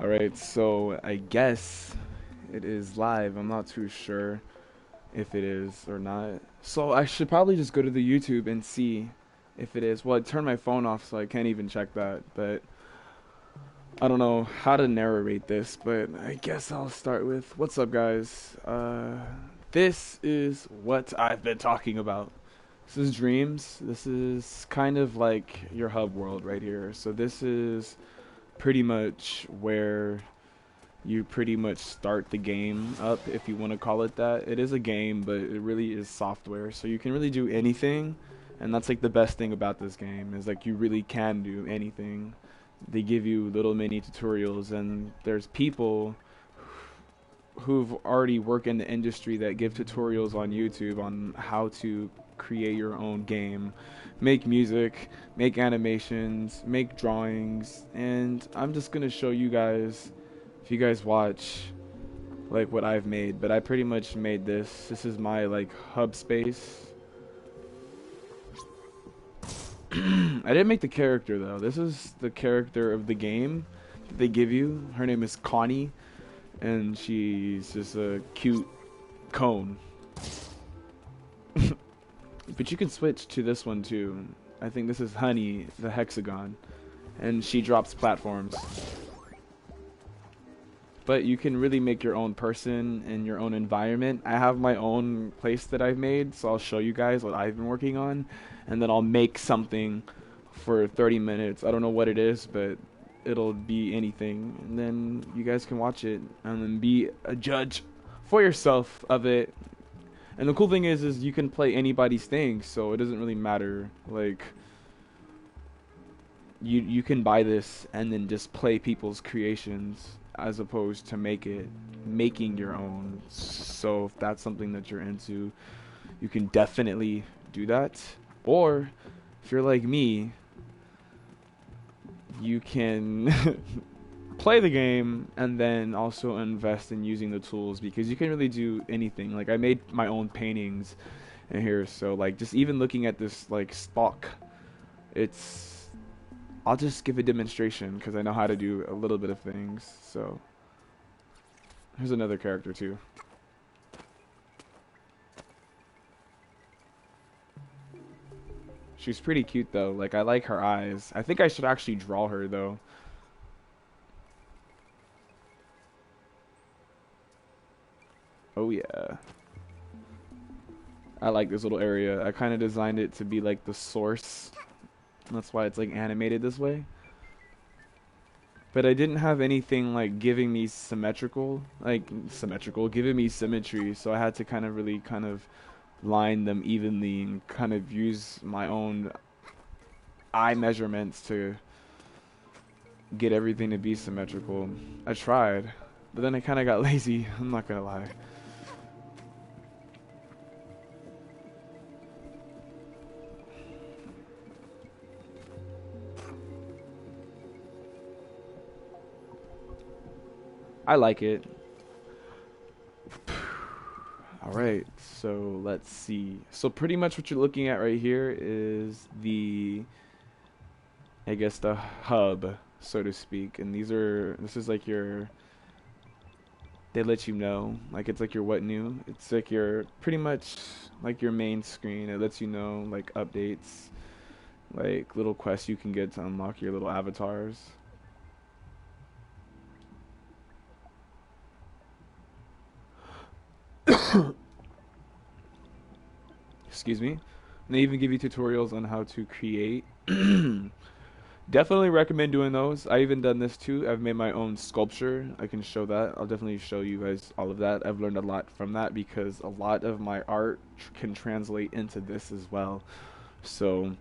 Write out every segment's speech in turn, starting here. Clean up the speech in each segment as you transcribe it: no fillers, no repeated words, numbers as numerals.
Alright, so I guess it is live. I'm not too sure if it is or not. So I should probably just go to the YouTube and see if it is. Well, I turned my phone off, so I can't even check that. But I don't know how to narrate this, but I guess I'll start with what's up, guys? This is what I've been talking about. This is Dreams. This is kind of like your hub world right here. So this is pretty much where you pretty much start the game up, if you want to call it that. It is a game, but it really is software, so you can really do anything. And that's like the best thing about this game, is like you really can do anything. They give you little mini tutorials, and there's people who've already worked in the industry that give tutorials on YouTube on how to create your own game, make music, make animations, make drawings. And I'm just gonna show you guys, if you guys watch, like what I've made. But I pretty much made this. This is my like hub space. I didn't make the character though. This is the character of the game they give you. Her name is Connie, and she's just a cute cone. But you can switch to this one too. I think this is Honey, the hexagon, and she drops platforms. But you can really make your own person in your own environment. I have my own place that I've made, so I'll show you guys what I've been working on, and then I'll make something for 30 minutes. I don't know what it is, but it'll be anything, and then you guys can watch it and then be a judge for yourself of it. And the cool thing is you can play anybody's thing, so it doesn't really matter. Like, you can buy this and then just play people's creations as opposed to making your own. So if that's something that you're into, you can definitely do that. Or if you're like me, you can play the game and then also invest in using the tools, because you can really do anything. Like, I made my own paintings in here, so like just even looking at this like stock, it's, I'll just give a demonstration because I know how to do a little bit of things. So here's another character too. She's pretty cute though. Like, I like her eyes. I think I should actually draw her though. Oh yeah. I like this little area. I kind of designed it to be like the source. That's why it's like animated this way. But I didn't have anything like giving me giving me symmetry. So I had to kind of really kind of line them evenly and kind of use my own eye measurements to get everything to be symmetrical. I tried, but then I kind of got lazy. I'm not gonna lie. I like it. Alright, so let's see. So pretty much what you're looking at right here is the, I guess, the hub, so to speak. And this is like your, they let you know, like it's like your what new. It's like your, pretty much like your main screen. It lets you know like updates, like little quests you can get to unlock your little avatars. Excuse me. And they even give you tutorials on how to create. Definitely recommend doing those. I even done this too. I've made my own sculpture. I can show that. I'll definitely show you guys all of that. I've learned a lot from that because a lot of my art can translate into this as well. So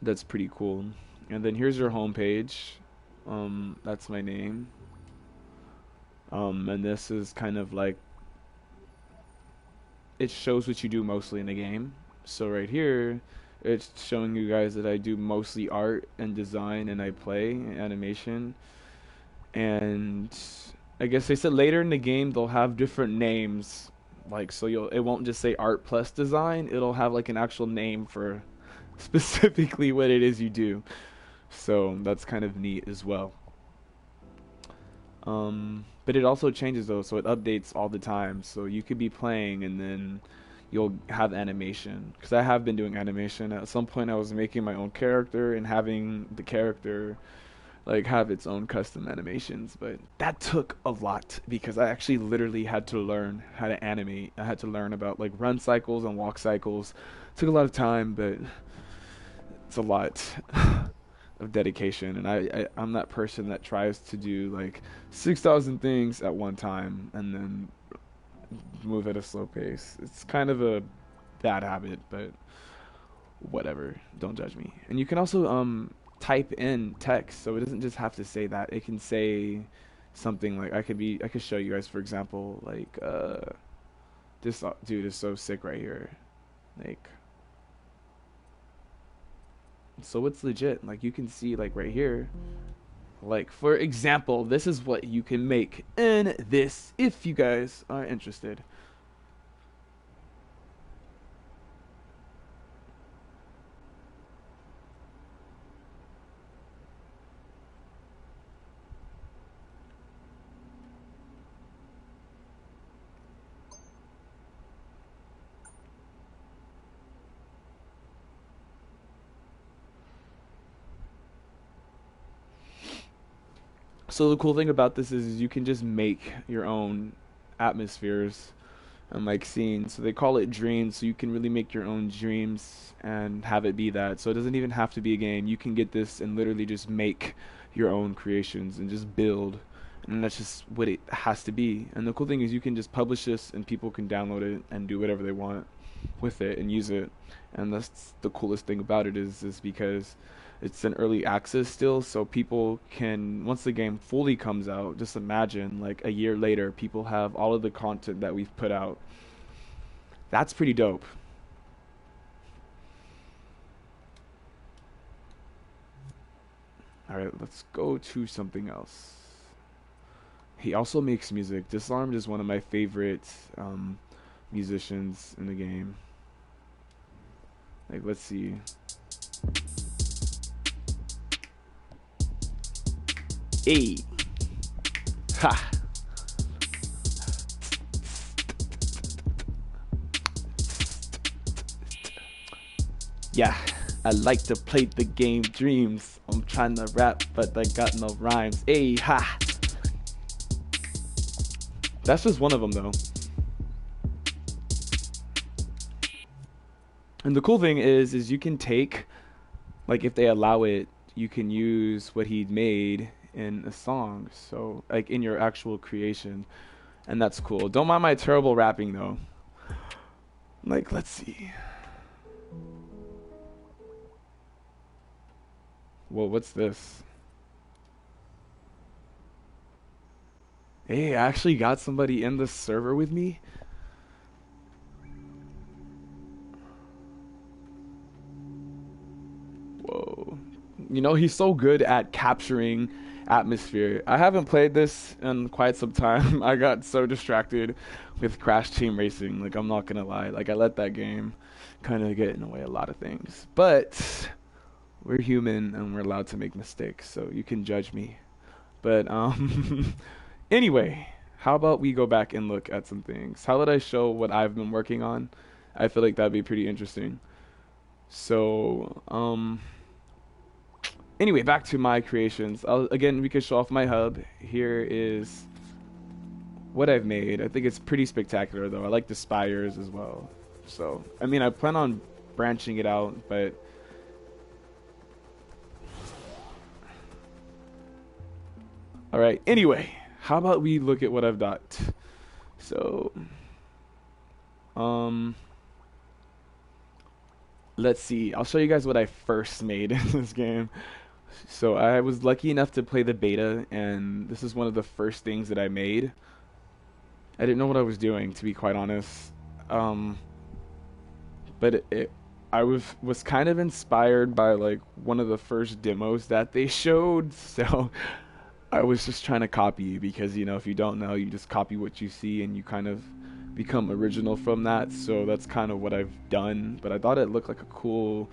that's pretty cool. And then here's your homepage. That's my name. And this is kind of like, it shows what you do mostly in the game. So right here, it's showing you guys that I do mostly art and design, and I play animation. And I guess they said later in the game they'll have different names. Like, so it won't just say art plus design, it'll have like an actual name for specifically what it is you do. So that's kind of neat as well. But it also changes though, so it updates all the time. So you could be playing and then you'll have animation. Because I have been doing animation. At some point, I was making my own character and having the character like have its own custom animations. But that took a lot because I actually literally had to learn how to animate. I had to learn about like run cycles and walk cycles. It took a lot of time, but it's a lot of dedication, and I'm that person that tries to do like 6,000 things at one time and then move at a slow pace. It's kind of a bad habit, but whatever. Don't judge me. And you can also type in text, so it doesn't just have to say that. It can say something like I could show you guys, for example, like this dude is so sick right here, like. So it's legit. Like you can see like right here. Like for example, this is what you can make in this if you guys are interested. So the cool thing about this is you can just make your own atmospheres and like scenes. So they call it dreams. So you can really make your own dreams and have it be that. So it doesn't even have to be a game. You can get this and literally just make your own creations and just build. And that's just what it has to be. And the cool thing is you can just publish this and people can download it and do whatever they want with it and use it. And that's the coolest thing about it is because it's an early access still, so people can, once the game fully comes out, just imagine like a year later people have all of the content that we've put out. That's pretty dope. All right, let's go to something else. He also makes music. Disarmed is one of my favorite musicians in the game. Like, let's see. Hey. Ha. Yeah, I like to play the game Dreams. I'm trying to rap, but I got no rhymes. Hey, ha. That's just one of them, though. And the cool thing is you can take, like, if they allow it, you can use what he made in a song. So, like, in your actual creation. And that's cool. Don't mind my terrible rapping, though. Like, let's see. Whoa, what's this? Hey, I actually got somebody in the server with me. Whoa. You know, he's so good at capturing atmosphere. I haven't played this in quite some time. I got so distracted with Crash Team Racing. Like, I'm not gonna lie. Like, I let that game kind of get in the way of a lot of things. But we're human and we're allowed to make mistakes, so you can judge me. But anyway, how about we go back and look at some things? How would I show what I've been working on? I feel like that'd be pretty interesting. So, anyway, back to my creations. Again, we could show off my hub. Here is what I've made. I think it's pretty spectacular, though. I like the spires as well. So, I mean, I plan on branching it out, but all right. Anyway, how about we look at what I've got? So, um, let's see. I'll show you guys what I first made in this game. So I was lucky enough to play the beta, and this is one of the first things that I made. I didn't know what I was doing, to be quite honest. But I was kind of inspired by like one of the first demos that they showed. So I was just trying to copy because, you know, if you don't know, you just copy what you see and you kind of become original from that. So that's kind of what I've done. But I thought it looked like a cool,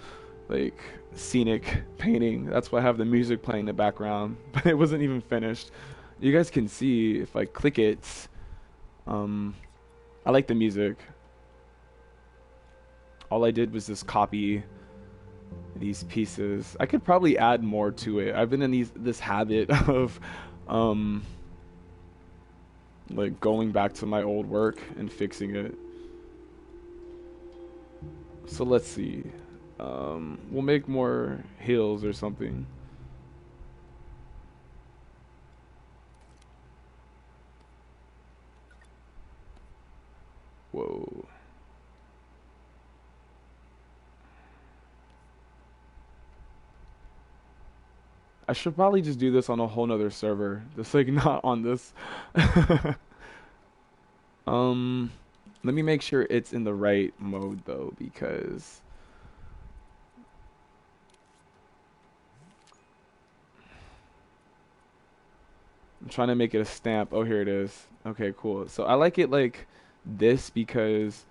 like, scenic painting. That's why I have the music playing in the background. But it wasn't even finished. You guys can see if I click it. Um, I like the music. All I did was just copy these pieces. I could probably add more to it. I've been in this habit of um like going back to my old work and fixing it. So let's see. We'll make more hills or something. Whoa. I should probably just do this on a whole nother server. Just like not on this. um Let me make sure it's in the right mode though, because I'm trying to make it a stamp. Oh, here it is. Okay, cool. So I like it like this because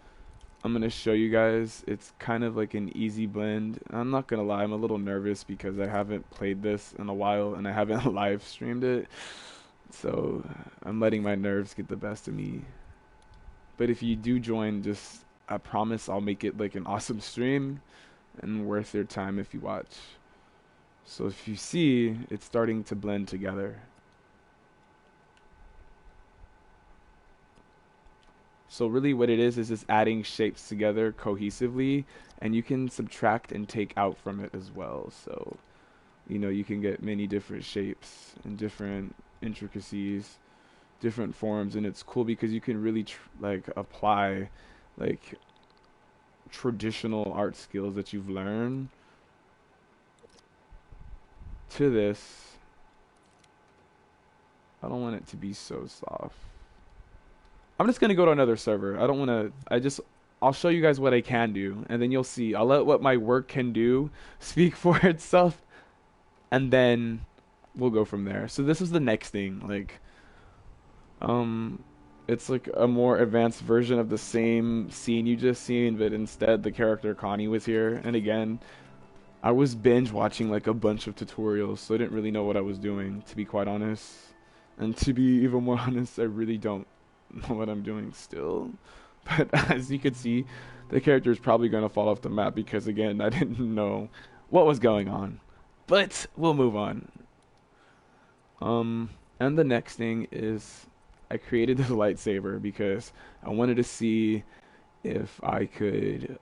I'm gonna show you guys. It's kind of like an easy blend. I'm not gonna lie, I'm a little nervous because I haven't played this in a while and I haven't live streamed it. So I'm letting my nerves get the best of me. But if you do join, just I promise I'll make it like an awesome stream and worth your time if you watch. So if you see, it's starting to blend together. So really what it is just adding shapes together cohesively, and you can subtract and take out from it as well. So, you know, you can get many different shapes and different intricacies, different forms, and it's cool because you can really like apply like traditional art skills that you've learned to this. I don't want it to be so soft. I'm just gonna go to another server. I don't want to. I'll show you guys what I can do, and then you'll see. I'll let what my work can do speak for itself, and then we'll go from there. So this is the next thing. Like, it's like a more advanced version of the same scene you just seen, but instead the character Connie was here. And again, I was binge watching like a bunch of tutorials, so I didn't really know what I was doing, to be quite honest. And to be even more honest, I really don't know what I'm doing still. But as you can see, the character is probably going to fall off the map because again, I didn't know what was going on. But we'll move on. And the next thing is I created this lightsaber because I wanted to see if I could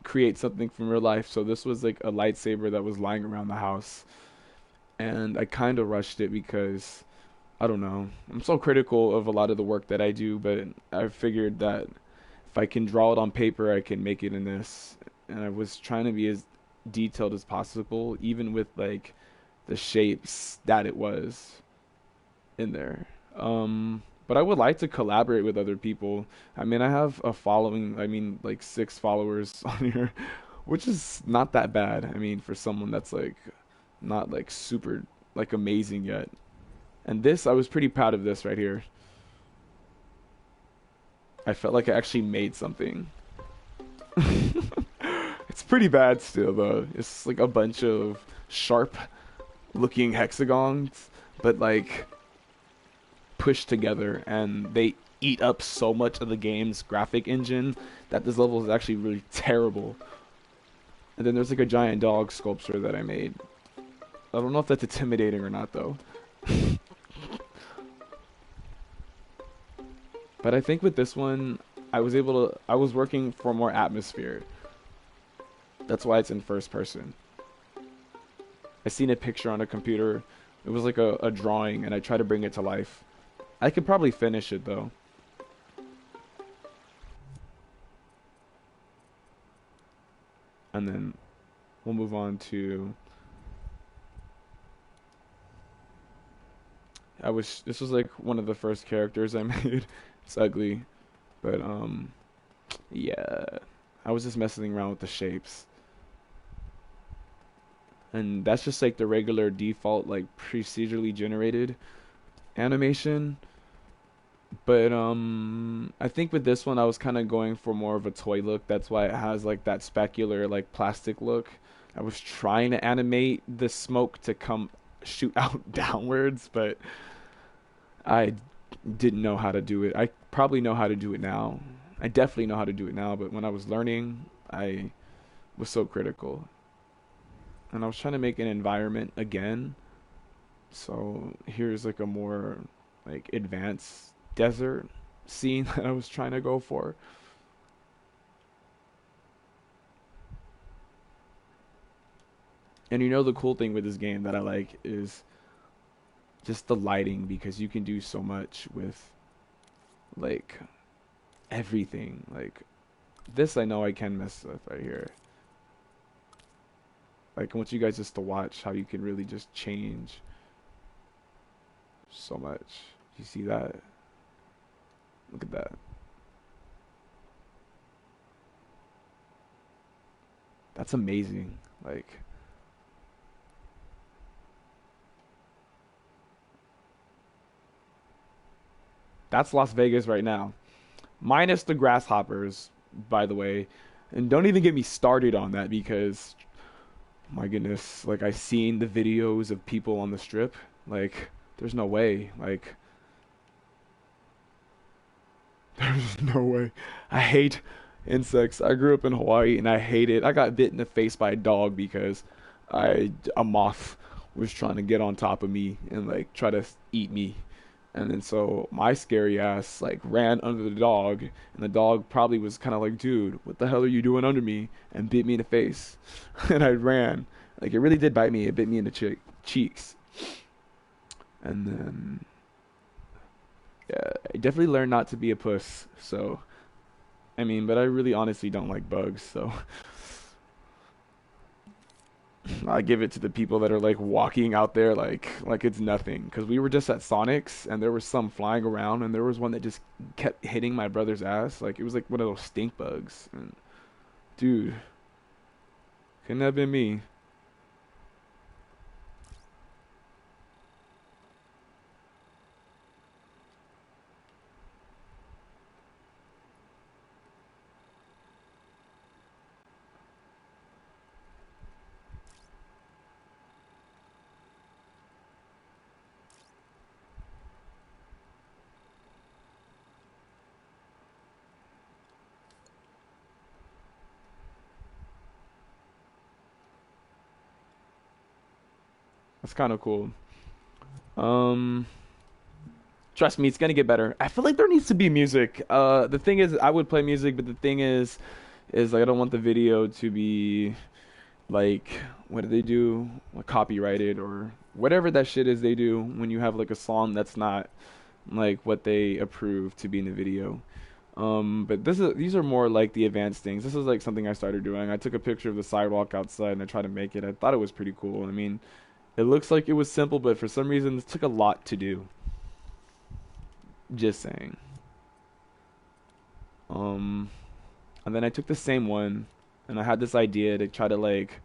create something from real life. So this was like a lightsaber that was lying around the house, and I kind of rushed it because I don't know. I'm so critical of a lot of the work that I do, but I figured that if I can draw it on paper, I can make it in this. And I was trying to be as detailed as possible, even with like the shapes that it was in there. But I would like to collaborate with other people. I mean, I have a following, I mean, like 6 followers on here, which is not that bad. I mean, for someone that's like not like super like amazing yet. And this, I was pretty proud of this right here. I felt like I actually made something. It's pretty bad still though. It's like a bunch of sharp looking hexagons, but like pushed together, and they eat up so much of the game's graphic engine that this level is actually really terrible. And then there's like a giant dog sculpture that I made. I don't know if that's intimidating or not though. But I think with this one, I was working for more atmosphere. That's why it's in first person. I seen a picture on a computer. It was like a drawing, and I tried to bring it to life. I could probably finish it though. And then we'll move on to this was like one of the first characters I made. It's ugly, but yeah. I was just messing around with the shapes. And that's just like the regular default like procedurally generated animation. But I think with this one I was kind of going for more of a toy look. That's why it has like that specular like plastic look. I was trying to animate the smoke to come shoot out downwards, but I didn't know how to do it. I probably know how to do it now. I definitely know how to do it now, but when I was learning, I was so critical. And I was trying to make an environment again. So here's like a more like advanced desert scene that I was trying to go for. And you know the cool thing with this game that I like is just the lighting because you can do so much with like everything. Like this I know I can mess with right here. Like I want you guys just to watch how you can really just change so much. You see that? Look at that. That's amazing. Like that's Las Vegas right now. Minus the grasshoppers, by the way. And don't even get me started on that because my goodness, like I seen the videos of people on the strip. Like there's no way. Like there's no way. I hate insects. I grew up in Hawaii and I hate it. I got bit in the face by a dog because a moth was trying to get on top of me and like try to eat me. And then so my scary ass like ran under the dog, and the dog probably was kind of like, "Dude, what the hell are you doing under me?" and bit me in the face. And I ran. Like it really did bite me. It bit me in the cheeks. And then yeah, I definitely learned not to be a puss. So I mean, but I really honestly don't like bugs. So I give it to the people that are like walking out there like it's nothing. Because we were just at Sonic's and there was some flying around and there was one that just kept hitting my brother's ass. Like it was like one of those stink bugs. And dude, couldn't have been me. That's kind of cool. Um, Trust me, it's gonna get better. I feel like there needs to be music. The thing is, I would play music, but the thing is like I don't want the video to be like what do they do? Like copyrighted or whatever that shit is they do when you have like a song that's not like what they approve to be in the video. But these are more like the advanced things. This is like something I started doing. I took a picture of the sidewalk outside and I tried to make it. I thought it was pretty cool. I mean, it looks like it was simple, but for some reason this took a lot to do. Just saying. Um, and then I took the same one and I had this idea to try to like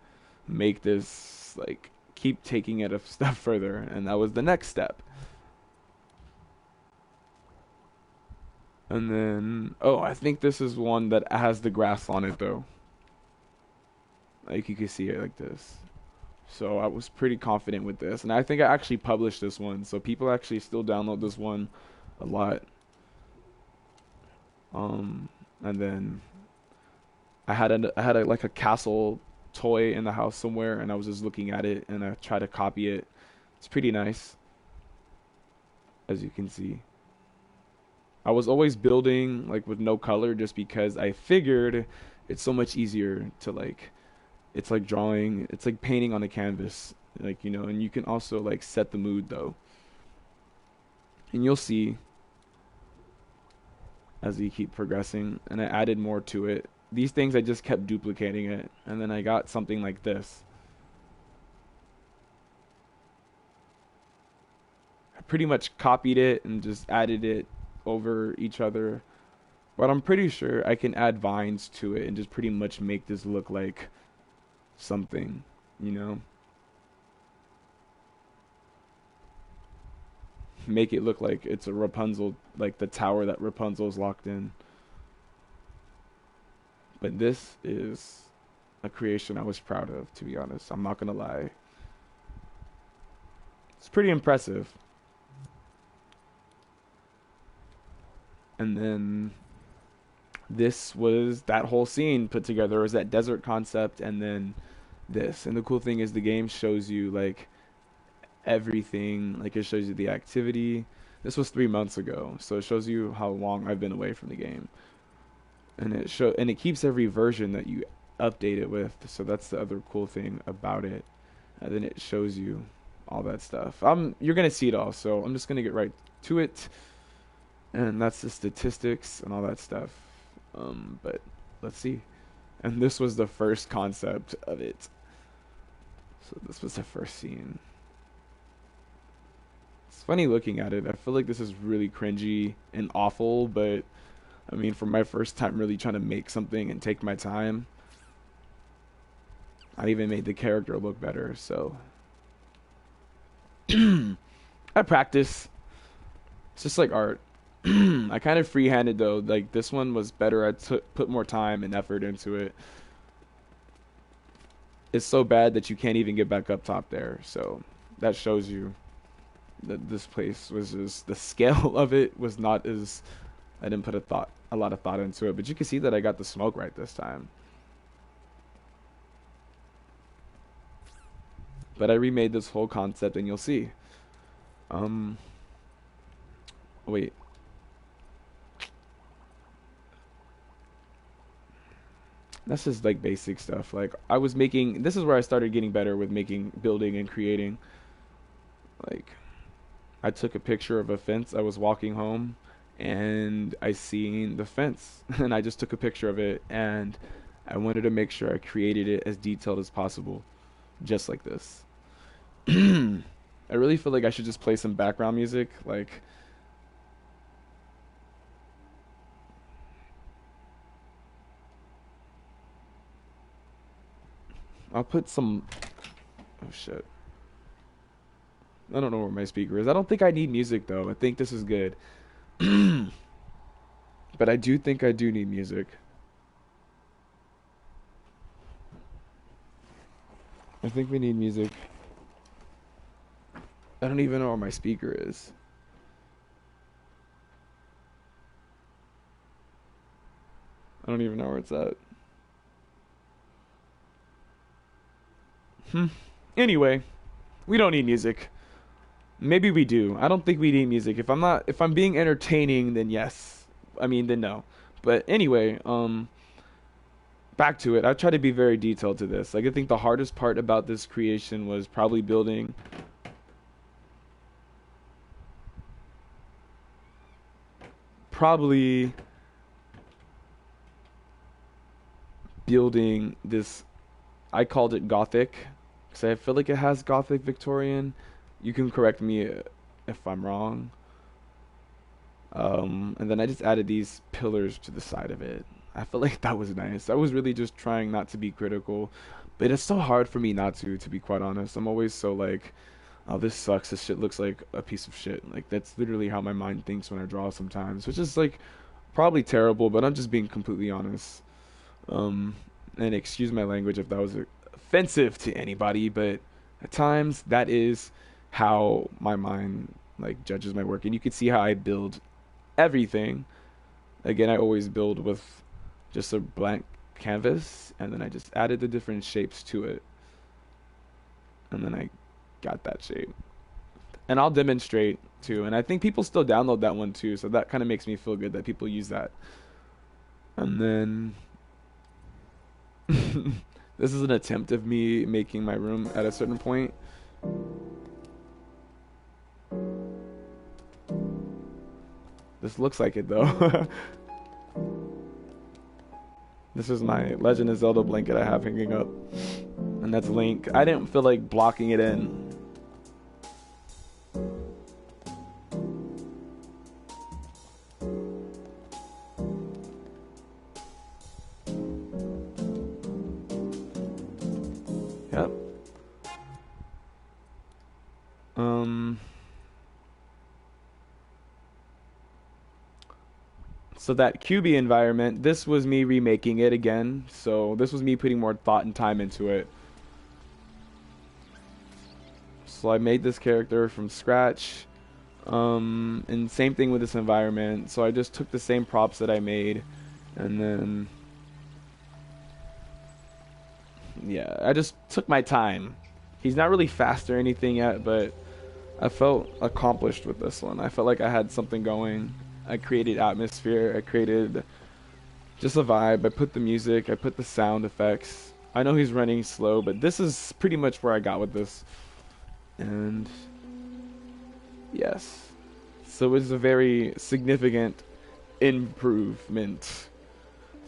make this like keep taking it a step further, and that was the next step. And then, oh, I think this is one that has the grass on it though. Like you can see it like this. So I was pretty confident with this, and I think I actually published this one, so people actually still download this one a lot. Um, and then I had like a castle toy in the house somewhere, and I was just looking at it, and I tried to copy it. It's pretty nice, as you can see. I was always building like with no color, just because I figured it's so much easier to like it's like drawing, it's like painting on a canvas, like and you can also like set the mood though. And you'll see as we keep progressing, and I added more to it. These things I just kept duplicating it, and then I got something like this. I pretty much copied it and just added it over each other. But I'm pretty sure I can add vines to it and just pretty much make this look like something, you know? Make it look like it's a Rapunzel, like the tower that Rapunzel's locked in. But this is a creation I was proud of, to be honest. I'm not gonna lie. It's pretty impressive. And then this was that whole scene put together. It was that desert concept, and then this. And the cool thing is the game shows you like everything. Like it shows you the activity. This was 3 months ago, so it shows you how long I've been away from the game. And it keeps every version that you update it with. So that's the other cool thing about it. And then it shows you all that stuff. You're gonna see it all, so I'm just gonna get right to it. And that's the statistics and all that stuff. But let's see. And this was the first concept of it. So this was the first scene. It's funny looking at it. I feel like this is really cringy and awful, but I mean, for my first time really trying to make something and take my time, I even made the character look better, so I practice. It's just like art. I kind of freehanded though. Like this one was better. I put more time and effort into it. It's so bad that you can't even get back up top there. So that shows you that this place was just the scale of it was not as I didn't put a lot of thought into it. But you can see that I got the smoke right this time. But I remade this whole concept, and you'll see. Wait. That's just like basic stuff. Like I was making, this is where I started getting better with making, building and creating. Like I took a picture of a fence. I was walking home and I seen the fence and I just took a picture of it and I wanted to make sure I created it as detailed as possible. Just like this. I really feel like I should just play some background music. Like I'll put some. Oh shit. I don't know where my speaker is. I don't think I need music though. I think this is good. But I do think I do need music. I think we need music. I don't even know where my speaker is. I don't even know where it's at. Anyway, we don't need music. Maybe we do. I don't think we need music. If I'm being entertaining, then yes. I mean, then no. But anyway, back to it. I try to be very detailed to this. Like I think the hardest part about this creation was probably building this. I called it Gothic because I feel like it has Gothic Victorian. You can correct me if I'm wrong. And then I just added these pillars to the side of it. I feel like that was nice. I was really just trying not to be critical, but it's so hard for me not to be quite honest. I'm always so like, oh, this sucks. This shit looks like a piece of shit. Like that's literally how my mind thinks when I draw sometimes, which is like probably terrible, but I'm just being completely honest. And excuse my language if that was offensive to anybody, but at times that is how my mind like judges my work, and you can see how I build everything. Again, I always build with just a blank canvas, and then I just added the different shapes to it, and then I got that shape. And I'll demonstrate too, and I think people still download that one too, so that kind of makes me feel good that people use that. And then this is an attempt of me making my room at a certain point. This looks like it though. This is my Legend of Zelda blanket I have hanging up. And that's Link. I didn't feel like blocking it in. Yep. So that QB environment, this was me remaking it again. So this was me putting more thought and time into it. So I made this character from scratch. And same thing with this environment. So I just took the same props that I made, and then yeah, I just took my time. He's not really fast or anything yet, but I felt accomplished with this one. I felt like I had something going. I created atmosphere. I created just a vibe. I put the music. I put the sound effects. I know he's running slow, but this is pretty much where I got with this. And yes. So it's a very significant improvement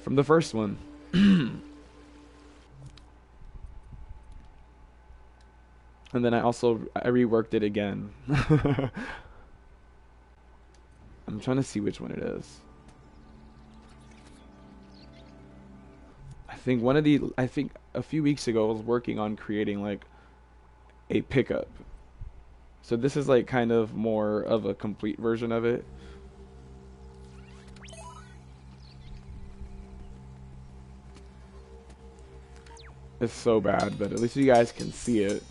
from the first one. And then I reworked it again. I'm trying to see which one it is. I think a few weeks ago I was working on creating like a pickup. So this is like kind of more of a complete version of it. It's so bad, but at least you guys can see it.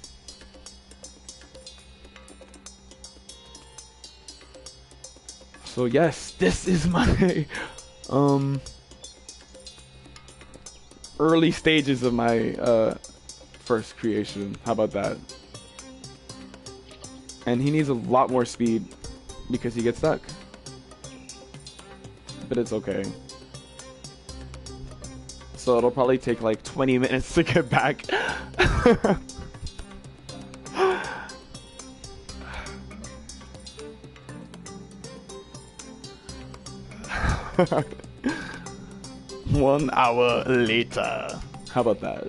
So yes, this is my early stages of my first creation. How about that? And he needs a lot more speed because he gets stuck. But it's okay. So it'll probably take like 20 minutes to get back. One hour later. How about that?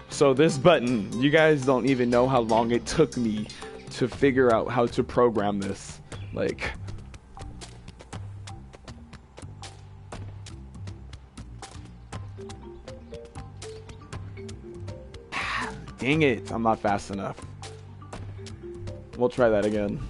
So this button, you guys don't even know how long it took me to figure out how to program this. Like, dang it, I'm not fast enough. We'll try that again.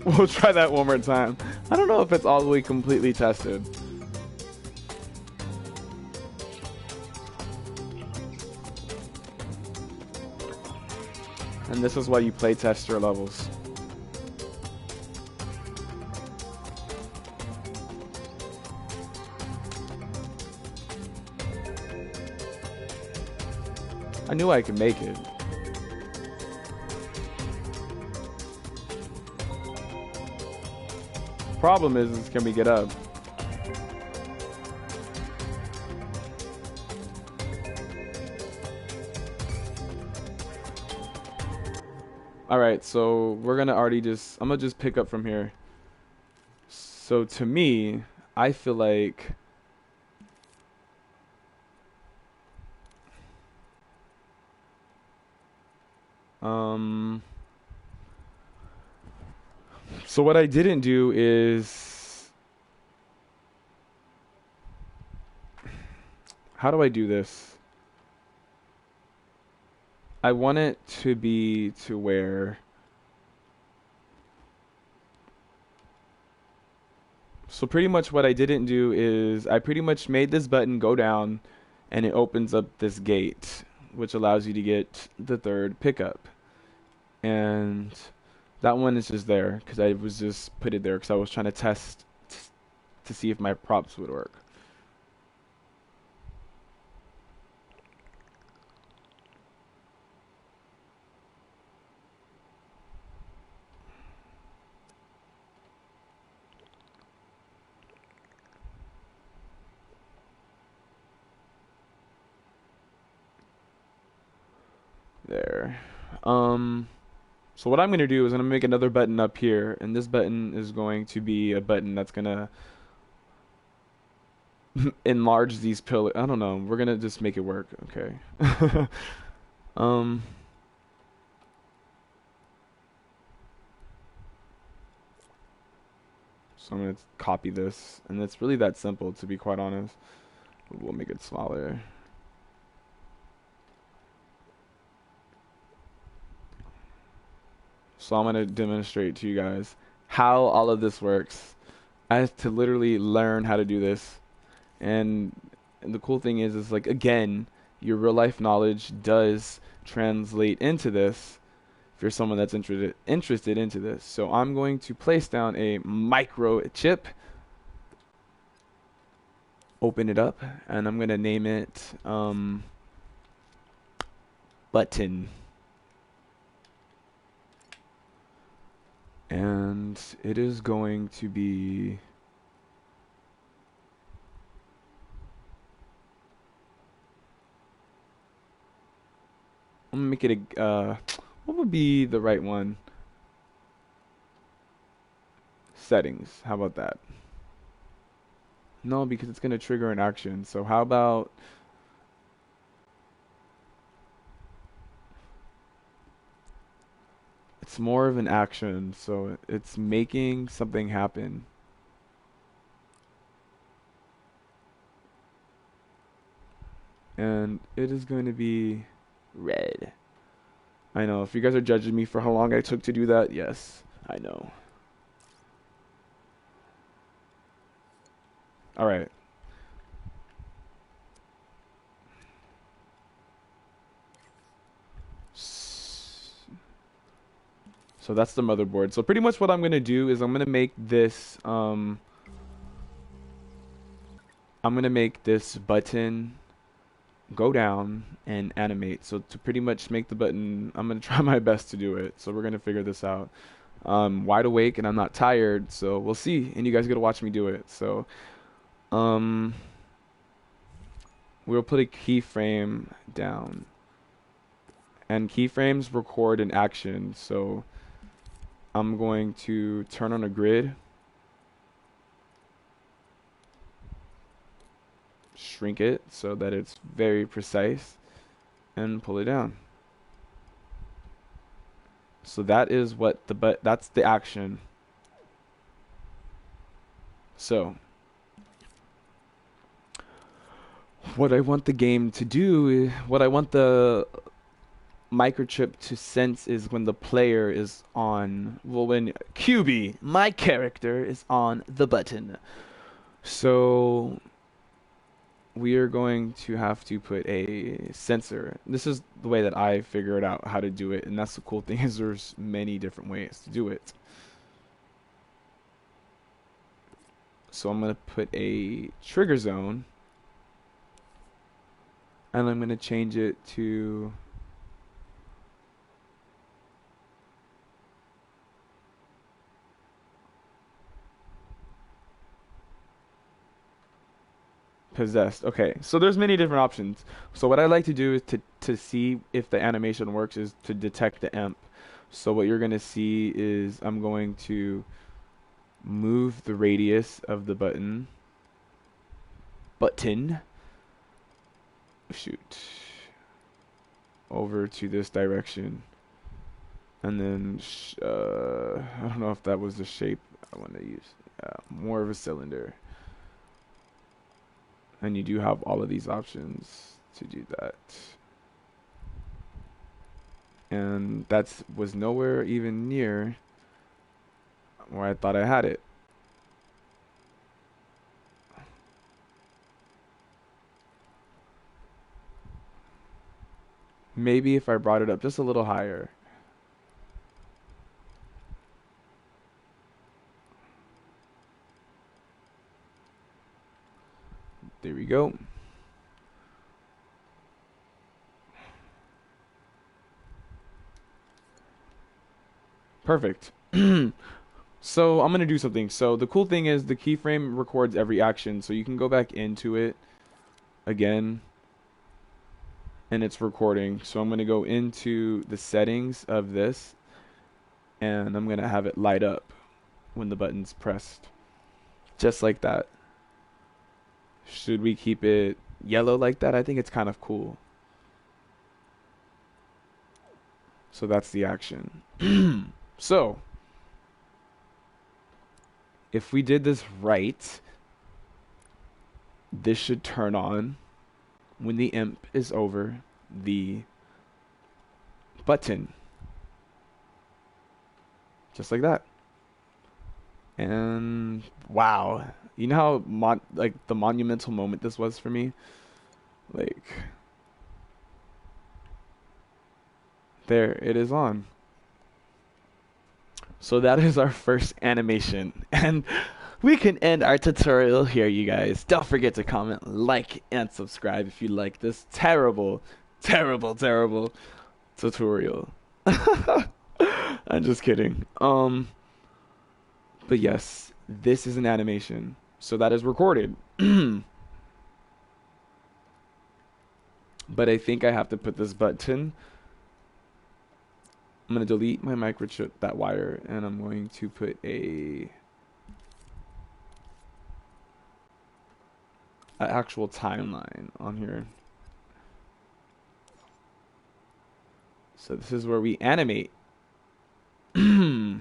We'll try that one more time. I don't know if it's all the way completely tested. And this is why you play test your levels. I knew I could make it. Problem is can we get up? Alright, so we're gonna I'm gonna just pick up from here. So to me, I feel like so what I didn't do is, how do I do this? I want it to be to where, so pretty much what I didn't do is I pretty much made this button go down and it opens up this gate, which allows you to get the third pickup. And that one is just there because I was just put it there because I was trying to test to see if my props would work. There. So what I'm going to do is I'm going to make another button up here, and this button is going to be a button that's going to enlarge these pillars. I don't know. We're going to just make it work. Okay. So I'm going to copy this, and it's really that simple, to be quite honest. We'll make it smaller. So I'm going to demonstrate to you guys how all of this works. I had to literally learn how to do this. And the cool thing is like, again, your real life knowledge does translate into this if you're someone that's interested into this. So I'm going to place down a microchip, open it up, and I'm going to name it button. And it is going to be I'm gonna make it a what would be the right one? Settings. How about that? No, because it's gonna trigger an action. So how about it's more of an action, so it's making something happen. And it is going to be red. I know, if you guys are judging me for how long I took to do that, yes, I know. Alright. So that's the motherboard. So pretty much what I'm going to do is I'm going to make this button go down and animate. So to pretty much make the button, I'm going to try my best to do it. So we're going to figure this out. Wide awake and I'm not tired, so we'll see. And you guys get to watch me do it. So we'll put a keyframe down. And keyframes record an action. So I'm going to turn on a grid. Shrink it so that it's very precise and pull it down. So that is what that's the action. So what I want the game to do, what I want the microchip to sense is when the player is on, well, when QB, my character, is on the button. So we are going to have to put a sensor. This is the way that I figured out how to do it, and that's the cool thing is there's many different ways to do it. So I'm going to put a trigger zone, and I'm going to change it to possessed. Okay, so there's many different options. So what I like to do is to see if the animation works is to detect the emp. So what you're going to see is I'm going to move the radius of the button. Shoot. Over to this direction. And then, I don't know if that was the shape I want to use. More of a cylinder. And you do have all of these options to do that. And that was nowhere even near where I thought I had it. Maybe if I brought it up just a little higher. There we go. Perfect. So I'm going to do something. So the cool thing is the keyframe records every action. So you can go back into it again. And it's recording. So I'm going to go into the settings of this. And I'm going to have it light up when the button's pressed. Just like that. Should we keep it yellow like that? I think it's kind of cool. So that's the action. So, if we did this right, this should turn on when the imp is over the button. just like that. And wow, you know how like the monumental moment this was for me? Like there it is on. So that is our first animation. And we can end our tutorial here, you guys. Don't forget to comment, like, and subscribe if you like this terrible, terrible, terrible tutorial. I'm just kidding. But yes, this is an animation. So that is recorded. But I think I have to put this button. I'm going to delete my microchip, that wire, and I'm going to put a actual timeline on here. So this is where we animate. So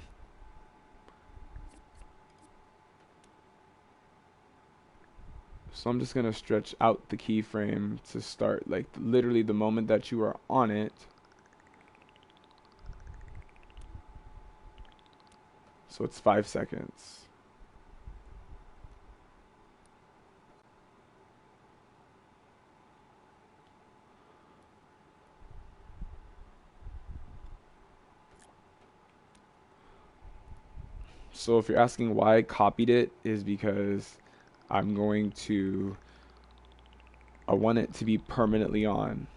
I'm just going to stretch out the keyframe to start, like literally the moment that you are on it. So it's 5 seconds. So if you're asking why I copied it, is because I want it to be permanently on.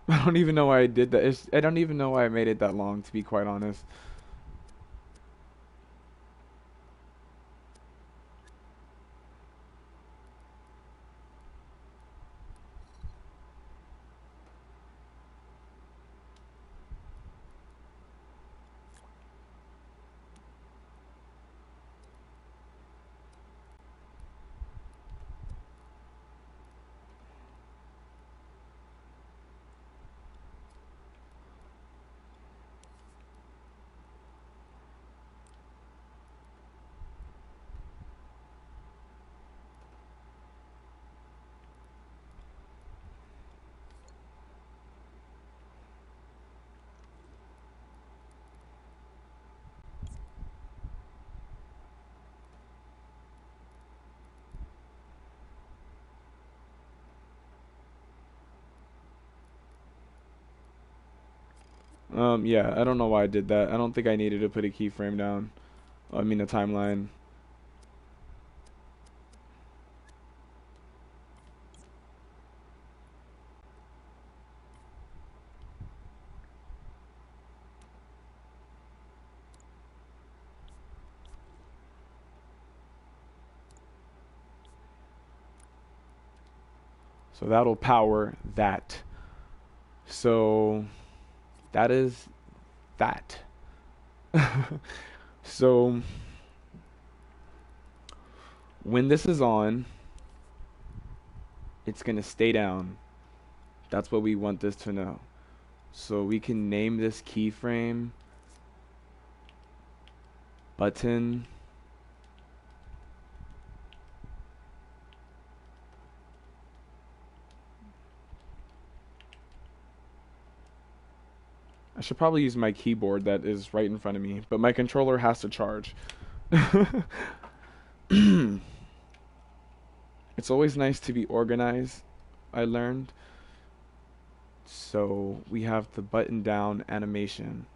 I don't even know why I did that. I don't even know why I made it that long, to be quite honest. Yeah, I don't know why I did that. I don't think I needed to put a keyframe down. I mean, a timeline. So that'll power that. So that is that. So when this is on, it's going to stay down. That's what we want this to know. So we can name this keyframe button I should probably use my keyboard that is right in front of me, but my controller has to charge. It's always nice to be organized, I learned. So we have the button down animation.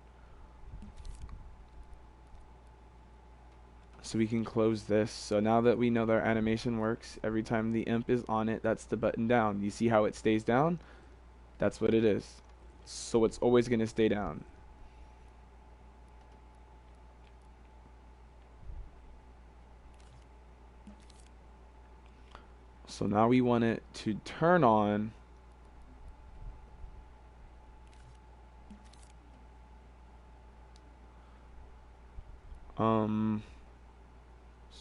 So we can close this. So now that we know that our animation works, every time the imp is on it, that's the button down. You see how it stays down? That's what it is. So it's always going to stay down. So now we want it to turn on. So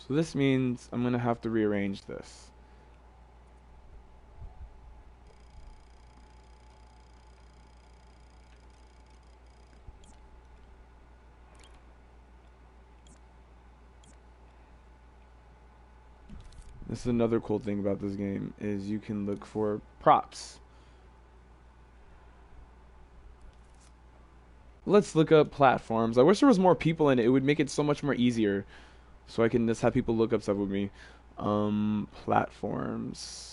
this means I'm going to have to rearrange this. This is another cool thing about this game is you can look for props. Let's look up platforms. I wish there was more people in it. It would make it so much more easier. So I can just have people look up stuff with me. Platforms.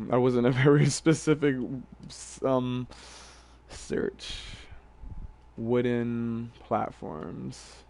That wasn't a very specific um search. Wooden platforms.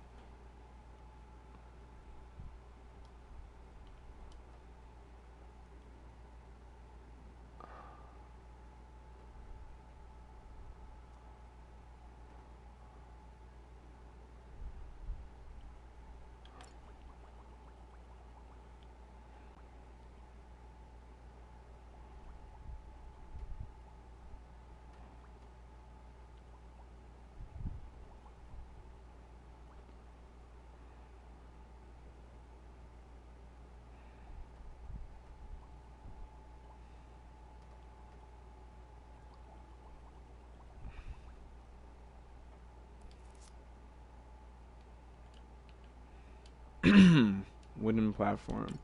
Wooden platform.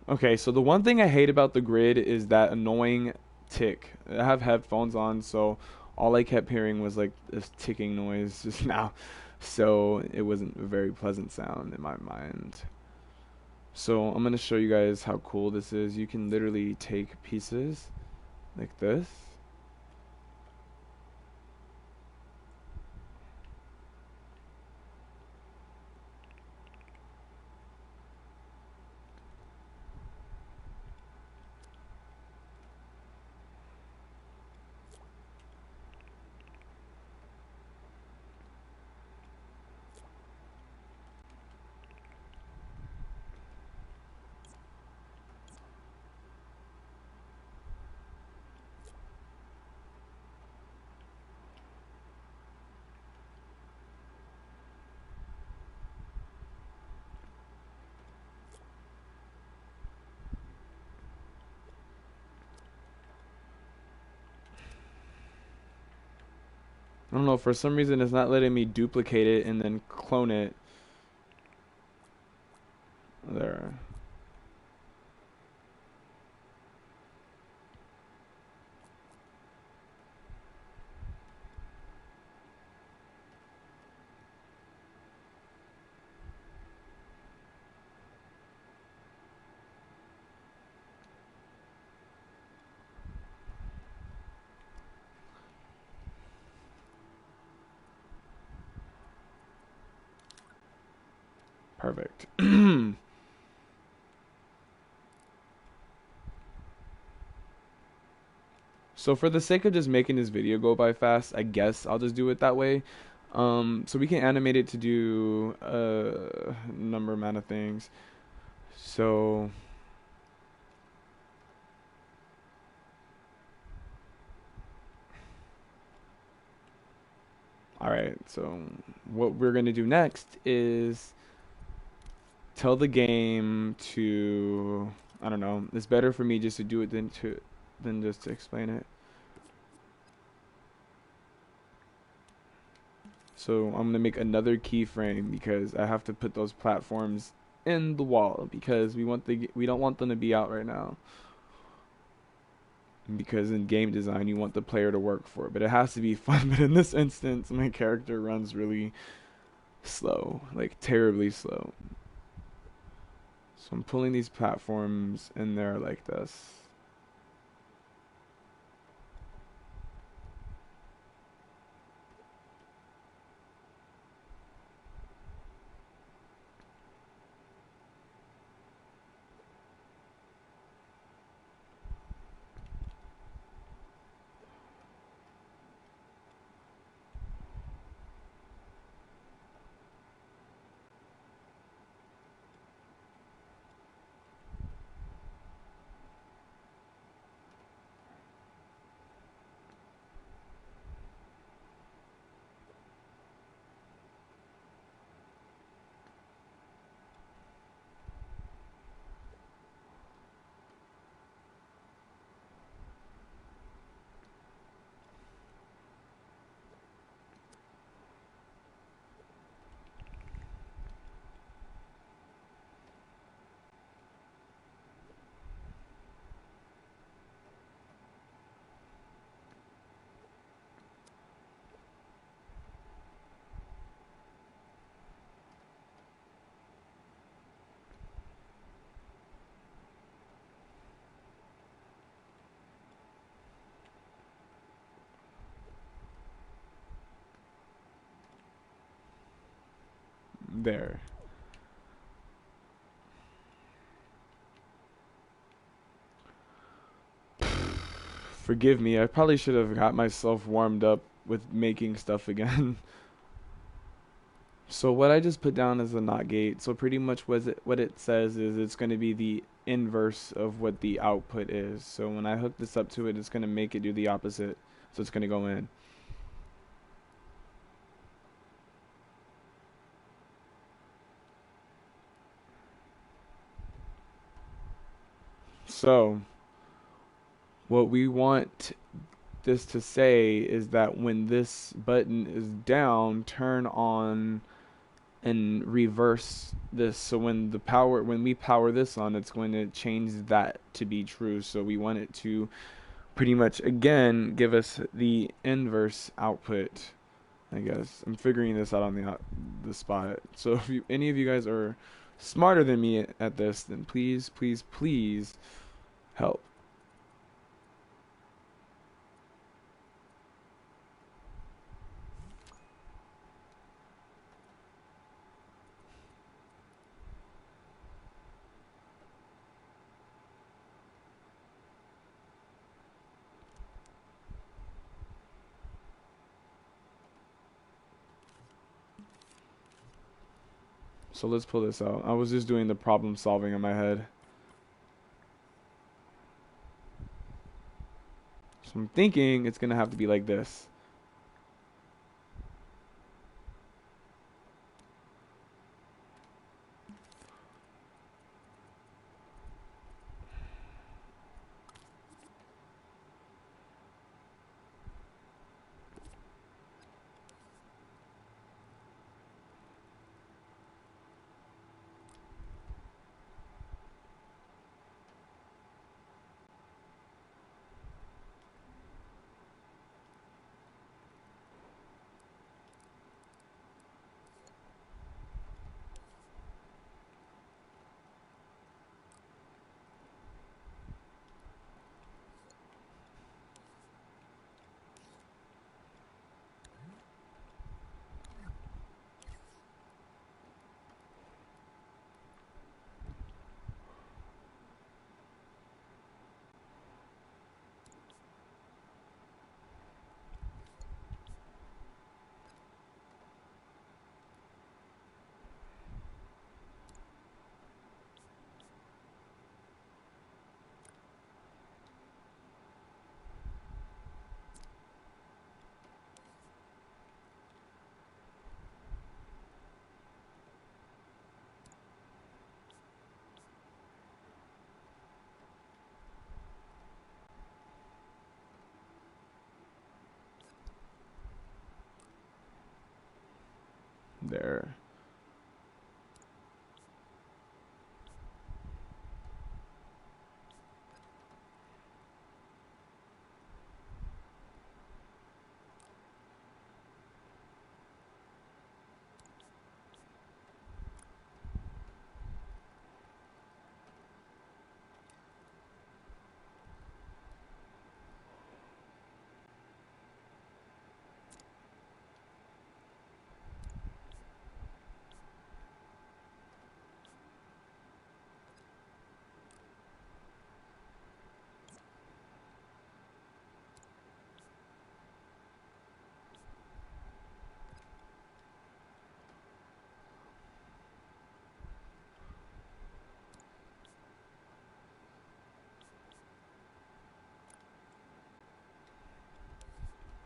Okay, so the one thing I hate about the grid is that annoying tick. I have headphones on, so all I kept hearing was like this ticking noise just now. So it wasn't a very pleasant sound in my mind. So I'm gonna show you guys how cool this is. You can literally take pieces like this. I don't know, for some reason it's not letting me duplicate it and then clone it. There. Perfect. So for the sake of just making this video go by fast, I guess I'll just do it that way. So we can animate it to do a number amount of things. So, alright, so what we're going to do next is tell the game to, I don't know, it's better for me just to do it than just to explain it. So I'm gonna make another keyframe because I have to put those platforms in the wall because we don't want them to be out right now. Because in game design you want the player to work for it, but it has to be fun. But in this instance, my character runs really slow, like terribly slow. So I'm pulling these platforms in there like this. There. Forgive me, I probably should have got myself warmed up with making stuff again. So what I just put down is a NOT gate. So pretty much what it says is it's going to be the inverse of what the output is. So when I hook this up to it, it's going to make it do the opposite. So it's going to go in. So what we want this to say is that when this button is down, turn on and reverse this. So when we power this on, it's going to change that to be true. So we want it to pretty much again give us the inverse output. I guess I'm figuring this out on the spot. So if any of you guys are smarter than me at this, then please, please, please help. So let's pull this out. I was just doing the problem solving in my head. So I'm thinking it's gonna have to be like this. There.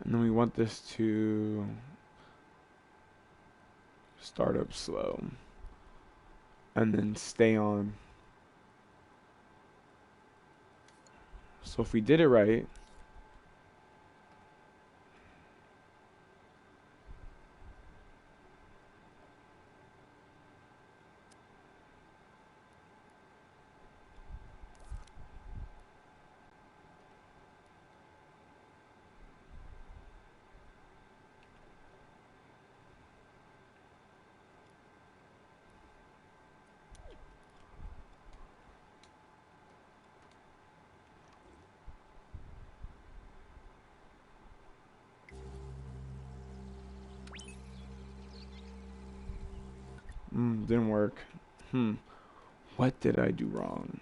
And then we want this to start up slow and then stay on. So if we did it right, Didn't work. Hmm. What did I do wrong?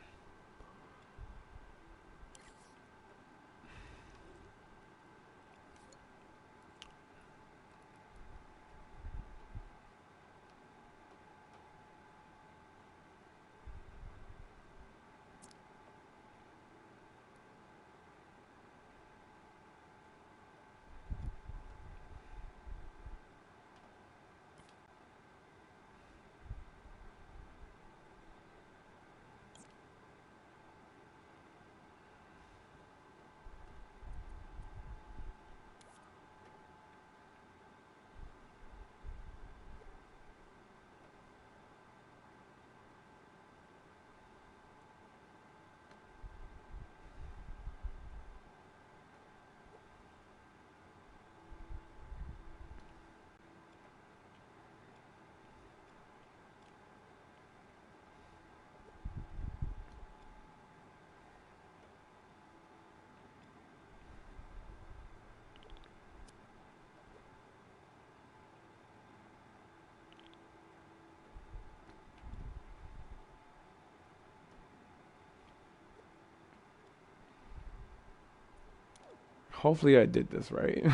Hopefully I did this right.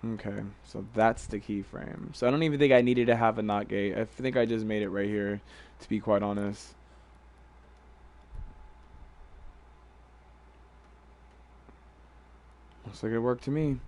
Okay, so that's the keyframe. So I don't even think I needed to have a NOT gate. I think I just made it right here, to be quite honest. Looks like it worked to me.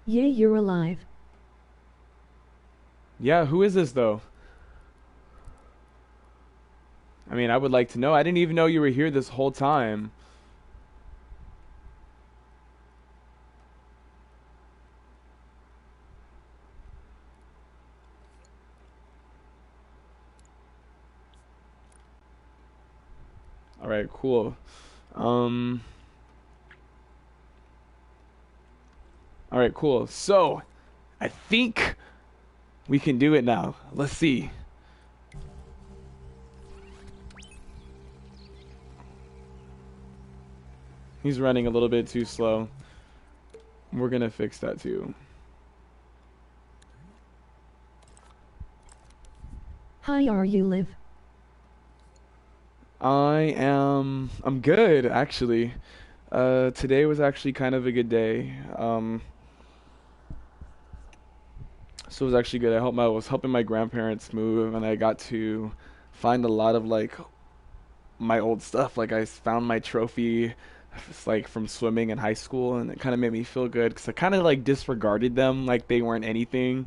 Yay, you're alive. Yeah, who is this though? I mean, I would like to know. I didn't even know you were here this whole time. All right, cool. Um, all right, cool. So, I think we can do it now. Let's see. He's running a little bit too slow. We're gonna fix that too. Hi, are you live? I'm good actually. Today was actually kind of a good day. So it was actually good. I was helping my grandparents move, and I got to find a lot of like my old stuff. Like I found my trophy, it's like from swimming in high school, and it kind of made me feel good because I kind of like disregarded them like they weren't anything.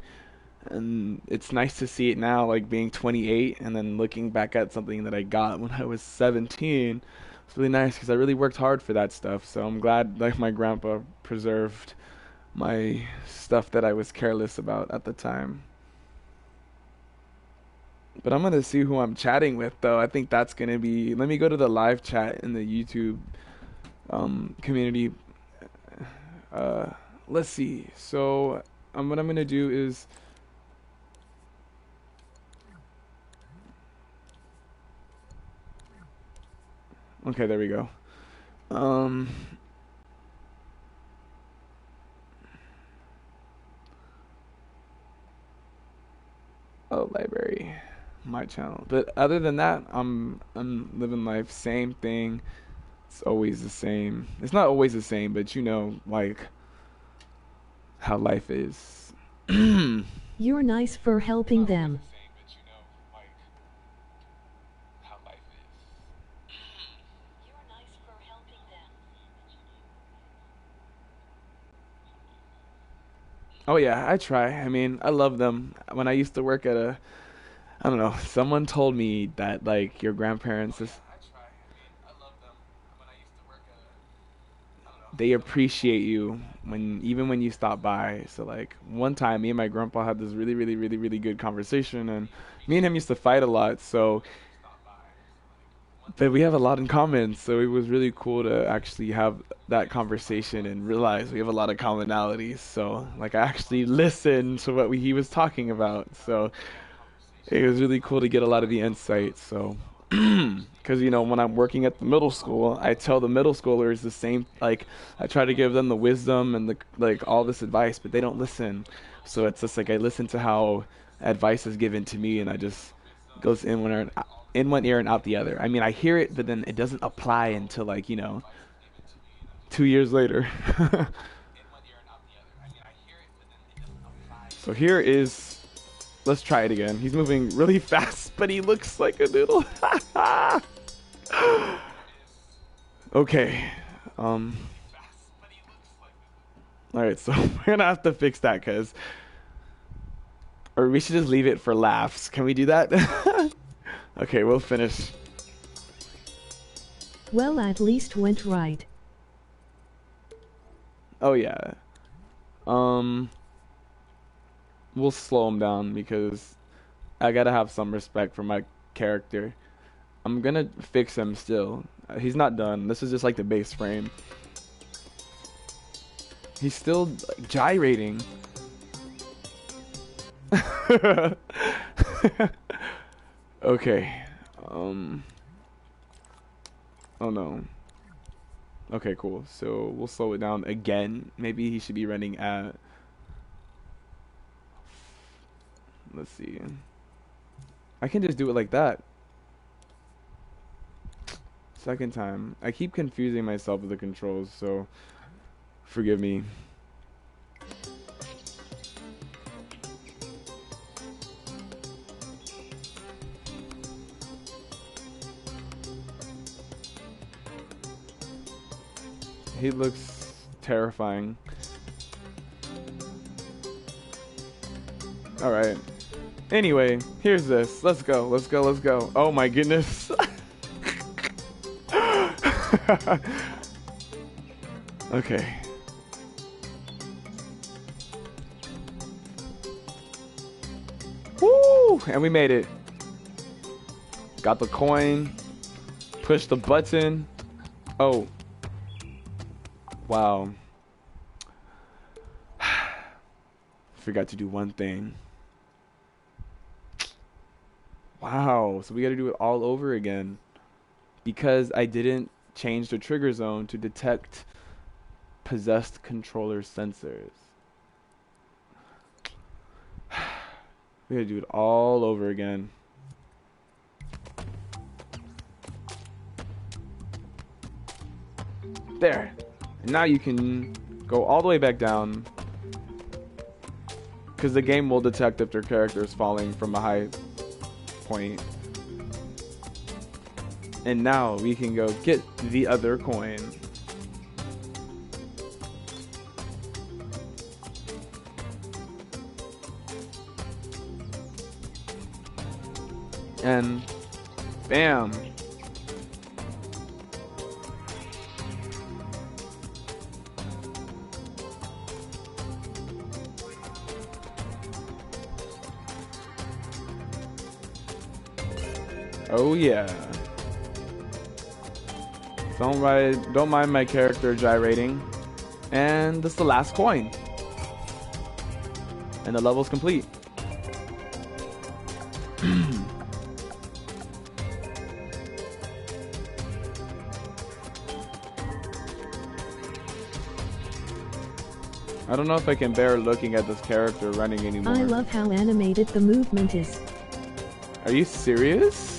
And it's nice to see it now, like being 28 and then looking back at something that I got when I was 17. It's really nice because I really worked hard for that stuff. So I'm glad like my grandpa preserved my stuff that I was careless about at the time. But I'm gonna see who I'm chatting with though. I think that's gonna be. Let me go to the live chat in the YouTube community. Uh, let's see. So what I'm gonna do is. Okay, there we go. Um, oh, library, my channel. But other than that, I'm living life. Same thing. It's always the same. It's not always the same, but you know, like how life is. You're nice for helping them. Oh yeah, I try. I mean, I love them. When I used to work at a, I don't know, someone told me that like your grandparents is, they appreciate you when even when you stop by. So like one time, me and my grandpa had this really good conversation, and me and him used to fight a lot. So, but we have a lot in common. So it was really cool to actually have that conversation and realize we have a lot of commonalities. So like I actually listened to what he was talking about. So it was really cool to get a lot of the insights. So, because when I'm working at the middle school, I tell the middle schoolers the same. Like, I try to give them the wisdom and the like all this advice, but they don't listen. So it's just like I listen to how advice is given to me, and I just goes in one ear and out the other. I mean, I hear it, but then it doesn't apply until like 2 years later. So here is. Let's try it again. He's moving really fast, but he looks like a noodle. Okay. All right, so we're gonna have to fix that, or we should just leave it for laughs. Can we do that? Okay, we'll finish. Well, at least went right. Oh yeah. We'll slow him down because I gotta have some respect for my character. I'm gonna fix him still. He's not done. This is just like the base frame. He's still like, gyrating. Okay. Oh no. Okay, cool. So we'll slow it down again. Maybe he should be running at. Let's see. I can just do it like that. Second time. I keep confusing myself with the controls, so forgive me. He looks terrifying. Alright. Anyway, here's this. Let's go, let's go, let's go. Oh my goodness. Okay. Woo! And we made it. Got the coin. Push the button. Oh. Wow. Forgot to do one thing. Wow. So we got to do it all over again. Because I didn't change the trigger zone to detect possessed controller sensors. We gotta do it all over again. There. And now you can go all the way back down. Because the game will detect if their character is falling from a high point. And now we can go get the other coin. And bam. Oh yeah. Don't mind my character gyrating. And this is the last coin. And the level's complete. I don't know if I can bear looking at this character running anymore. I love how animated the movement is. Are you serious?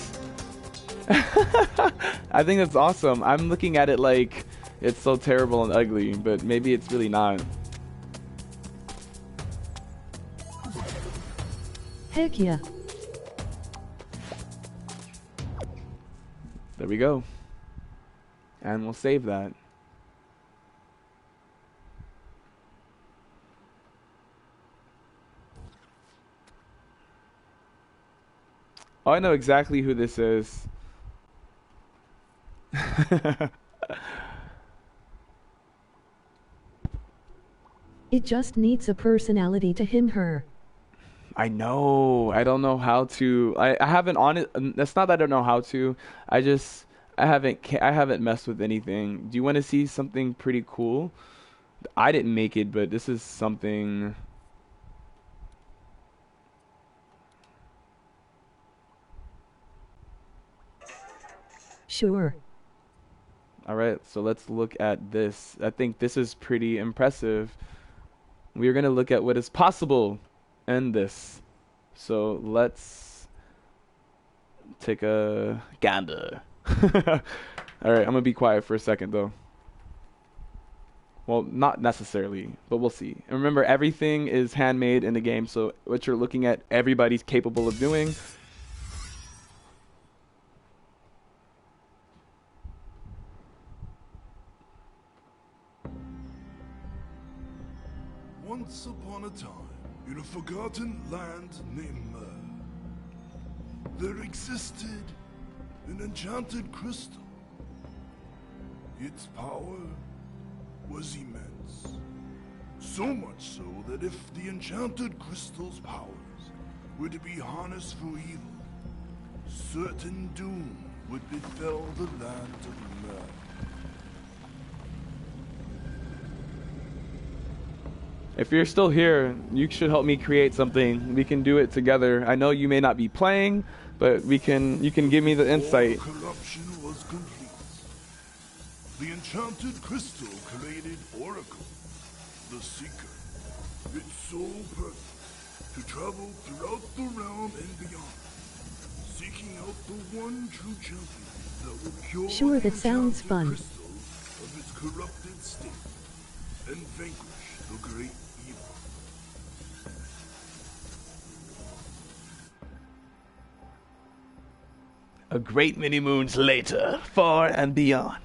I think that's awesome. I'm looking at it like it's so terrible and ugly, but maybe it's really not. Heck yeah. There we go. And we'll save that. Oh, I know exactly who this is. It just needs a personality to him her. I know. I don't know how to. I haven't on it. That's not that I don't know how to. I just I haven't messed with anything. Do you want to see something pretty cool? I didn't make it, but this is something. Sure. All right, so let's look at this. I think this is pretty impressive. We're gonna look at what is possible in this. So let's take a gander. All right, I'm gonna be quiet for a second though. Well, not necessarily, but we'll see. And remember, everything is handmade in the game, so what you're looking at, everybody's capable of doing. Once upon a time, in a forgotten land named Mer, there existed an enchanted crystal. Its power was immense. So much so that if the enchanted crystal's powers were to be harnessed for evil, certain doom would befell the land of Mer. If you're still here, you should help me create something. We can do it together. I know you may not be playing, but you can give me the insight. All corruption was complete. The enchanted crystal created Oracle, the Seeker, its sole purpose to travel throughout the realm and beyond, seeking out the one true champion that will cure Sure, the that sounds enchanted fun. crystal of its corrupted state and vanquish the great evil. A great many moons later, far and beyond,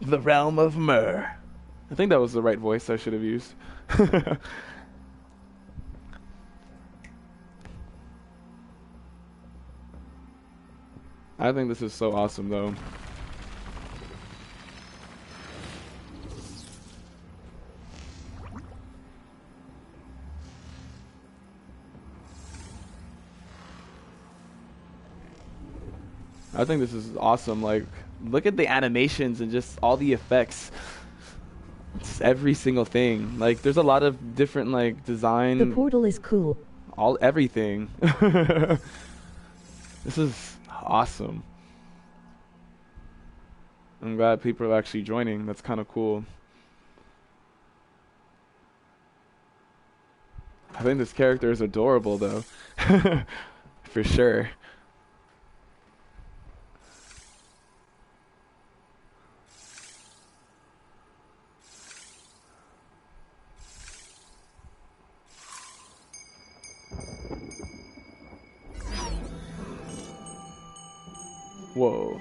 the realm of Mer. I think that was the right voice I should have used. I think this is so awesome, though. I think this is awesome. Like, look at the animations and just all the effects. It's every single thing. Like, there's a lot of different like design. The portal is cool. Everything. This is awesome. I'm glad people are actually joining. That's kind of cool. I think this character is adorable, though. For sure. Whoa.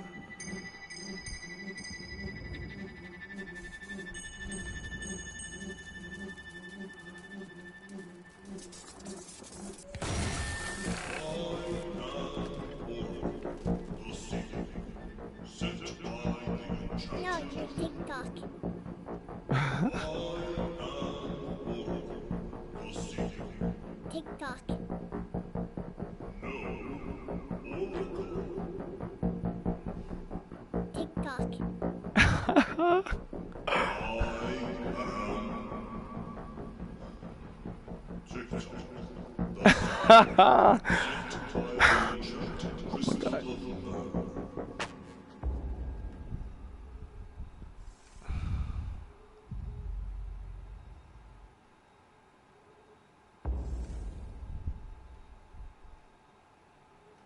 No, your TikTok. TikTok. TikTok.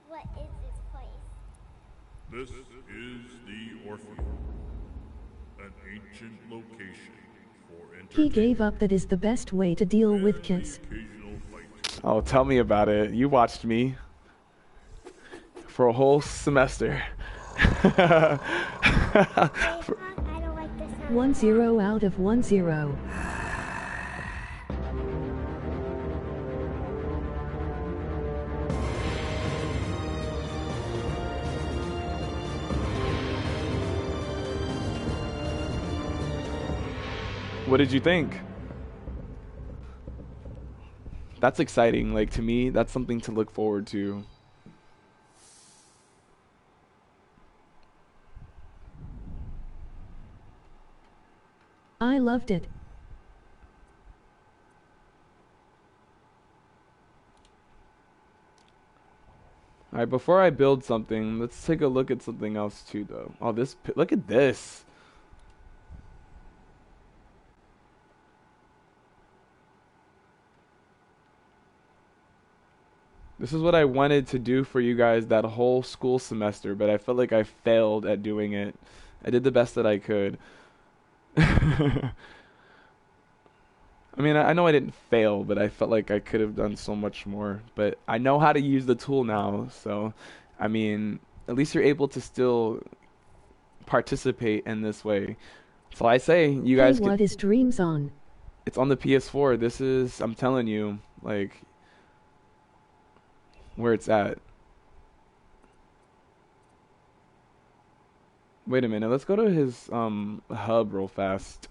What is this place? This is the Orpheum, an ancient location for He entertainment. gave up. That is the best way to deal with kids. Occasional fight. Oh, tell me about it. You watched me for a whole semester. I don't like this sound. 1-0 out of 1-0. What did you think? That's exciting. Like, to me, that's something to look forward to. I loved it. Alright, before I build something, let's take a look at something else too, though. Oh, look at this. This is what I wanted to do for you guys that whole school semester, but I felt like I failed at doing it. I did the best that I could. I mean, I know I didn't fail, but I felt like I could have done so much more. But I know how to use the tool now, so I mean, at least you're able to still participate in this way. So I say, you Hey, guys what is Dreams on? it's on the PS4. This is, I'm telling you, like, where it's at. Wait a minute, let's go to his hub real fast.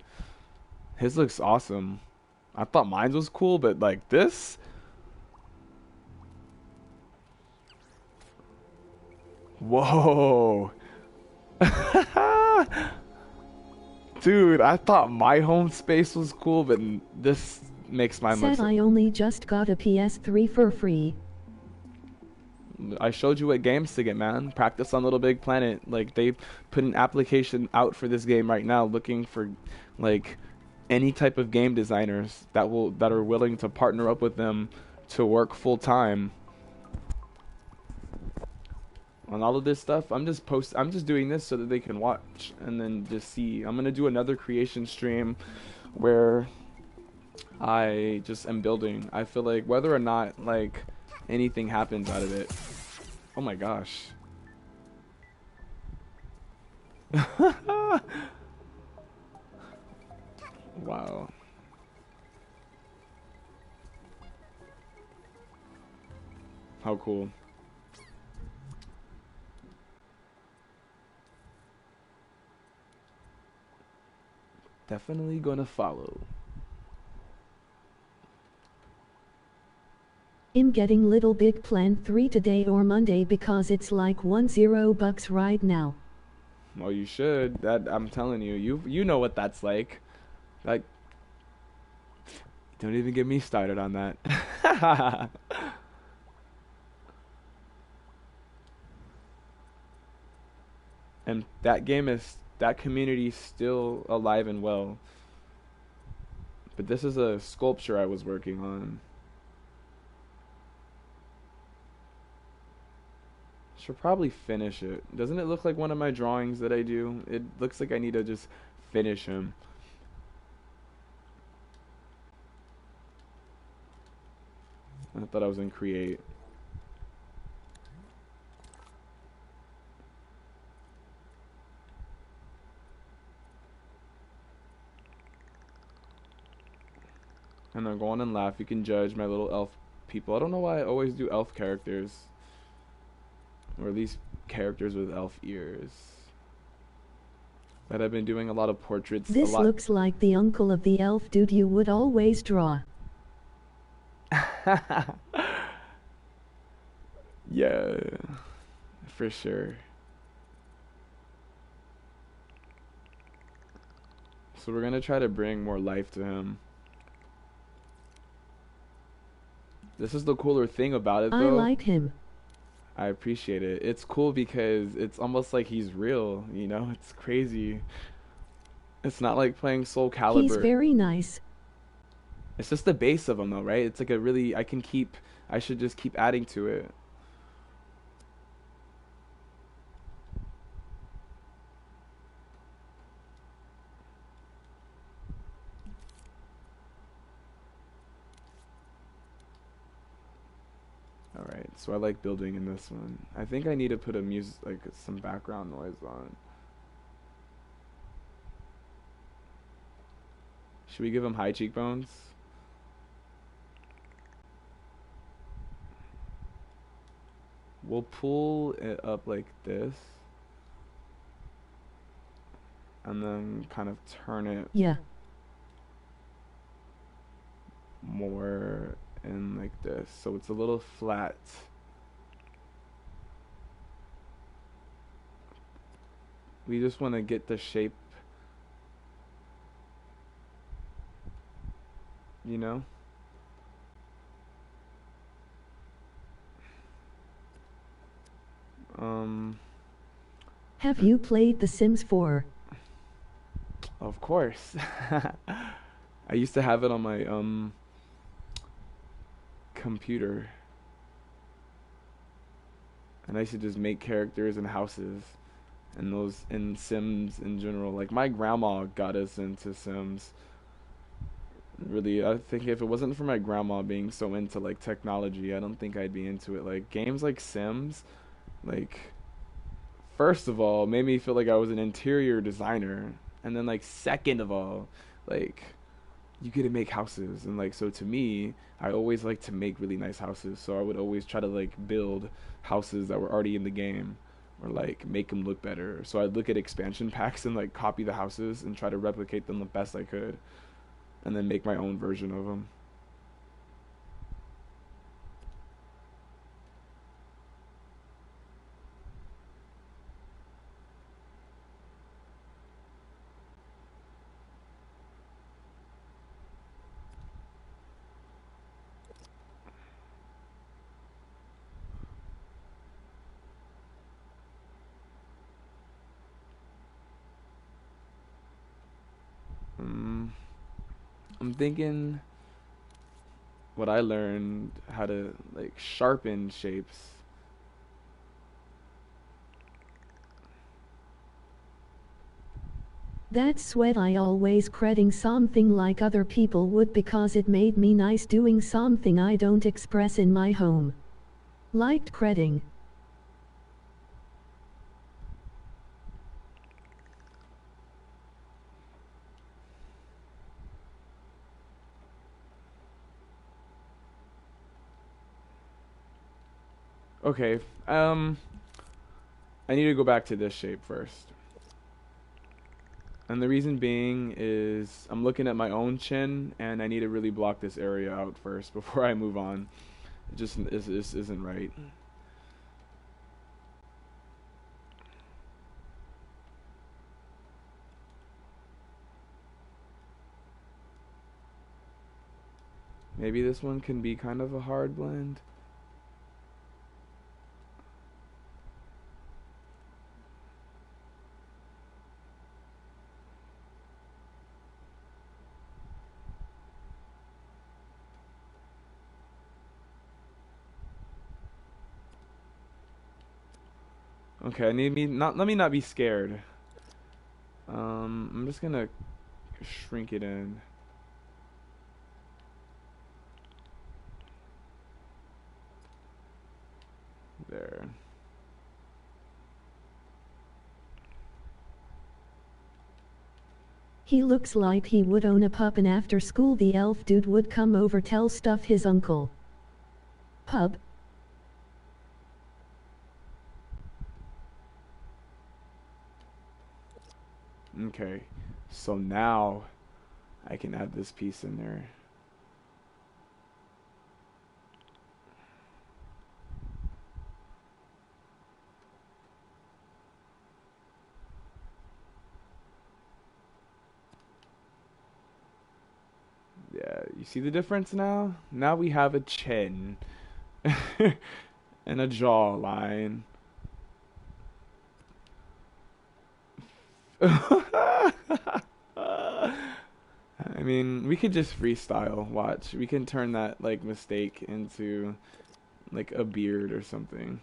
His looks awesome. I thought mine was cool, but like this? Whoa. Dude, I thought my home space was cool, but this makes mine look Said I only just got a PS3 for free. I showed you what games to get, man. Practice on Little Big Planet. Like, they put an application out for this game right now looking for like any type of game designers that are willing to partner up with them to work full time on all of this stuff. I'm just doing this so that they can watch and then just see. I'm going to do another creation stream where I just am building. I feel like whether or not like anything happens out of it. Oh my gosh. Wow. How cool. Definitely gonna follow. I'm getting Little Big Planet 3 today or Monday because it's like $10 right now. Well, you should. That I'm telling you, you know what that's like. Like, don't even get me started on that. And that community is still alive and well. But this is a sculpture I was working on. Should probably finish it. Doesn't it look like one of my drawings that I do? It looks like I need to just finish him. I thought I was in create. And then go on and laugh. You can judge my little elf people. I don't know why I always do elf characters. Or at least characters with elf ears. But I've been doing a lot of portraits. This looks like the uncle of the elf dude you would always draw. Yeah, for sure. So we're gonna try to bring more life to him. This is the cooler thing about it, though. I like him. I appreciate it. It's cool because it's almost like he's real, you know? It's crazy. It's not like playing Soul Calibur. He's very nice. It's just the base of him, though, right? It's like a really... I should just keep adding to it. Alright, so I like building in this one. I think I need to put some background noise on. Should we give him high cheekbones? We'll pull it up like this. And then kind of turn it. Yeah. more in like this. So it's a little flat. We just want to get the shape, you know? Have you played The Sims 4? Of course. I used to have it on my computer, and I used to just make characters and houses and those in Sims in general. Like my grandma got us into Sims. Really, I think if it wasn't for my grandma being so into like technology, I don't think I'd be into it. Like games like Sims, like first of all, made me feel like I was an interior designer, and then like second of all, like you get to make houses, and like so to me, I always like to make really nice houses. So I would always try to like build houses that were already in the game, or like make them look better. So I'd look at expansion packs and like copy the houses and try to replicate them the best I could, and then make my own version of them. Um, I'm thinking what I learned how to like sharpen shapes. That's why I always creating something like other people would because it made me nice doing something I don't express in my home. Liked creating. Okay, I need to go back to this shape first. And the reason being is I'm looking at my own chin and I need to really block this area out first before I move on. It just isn't right. Maybe this one can be kind of a hard blend. Okay, I need me not let me not be scared. I'm just gonna shrink it in. There. He looks like he would own a pub and after school the elf dude would come over tell stuff his uncle. Pub? Okay. So now I can add this piece in there. Yeah, you see the difference now? Now we have a chin and a jawline. I mean, we could just freestyle. Watch. We can turn that like mistake into like a beard or something.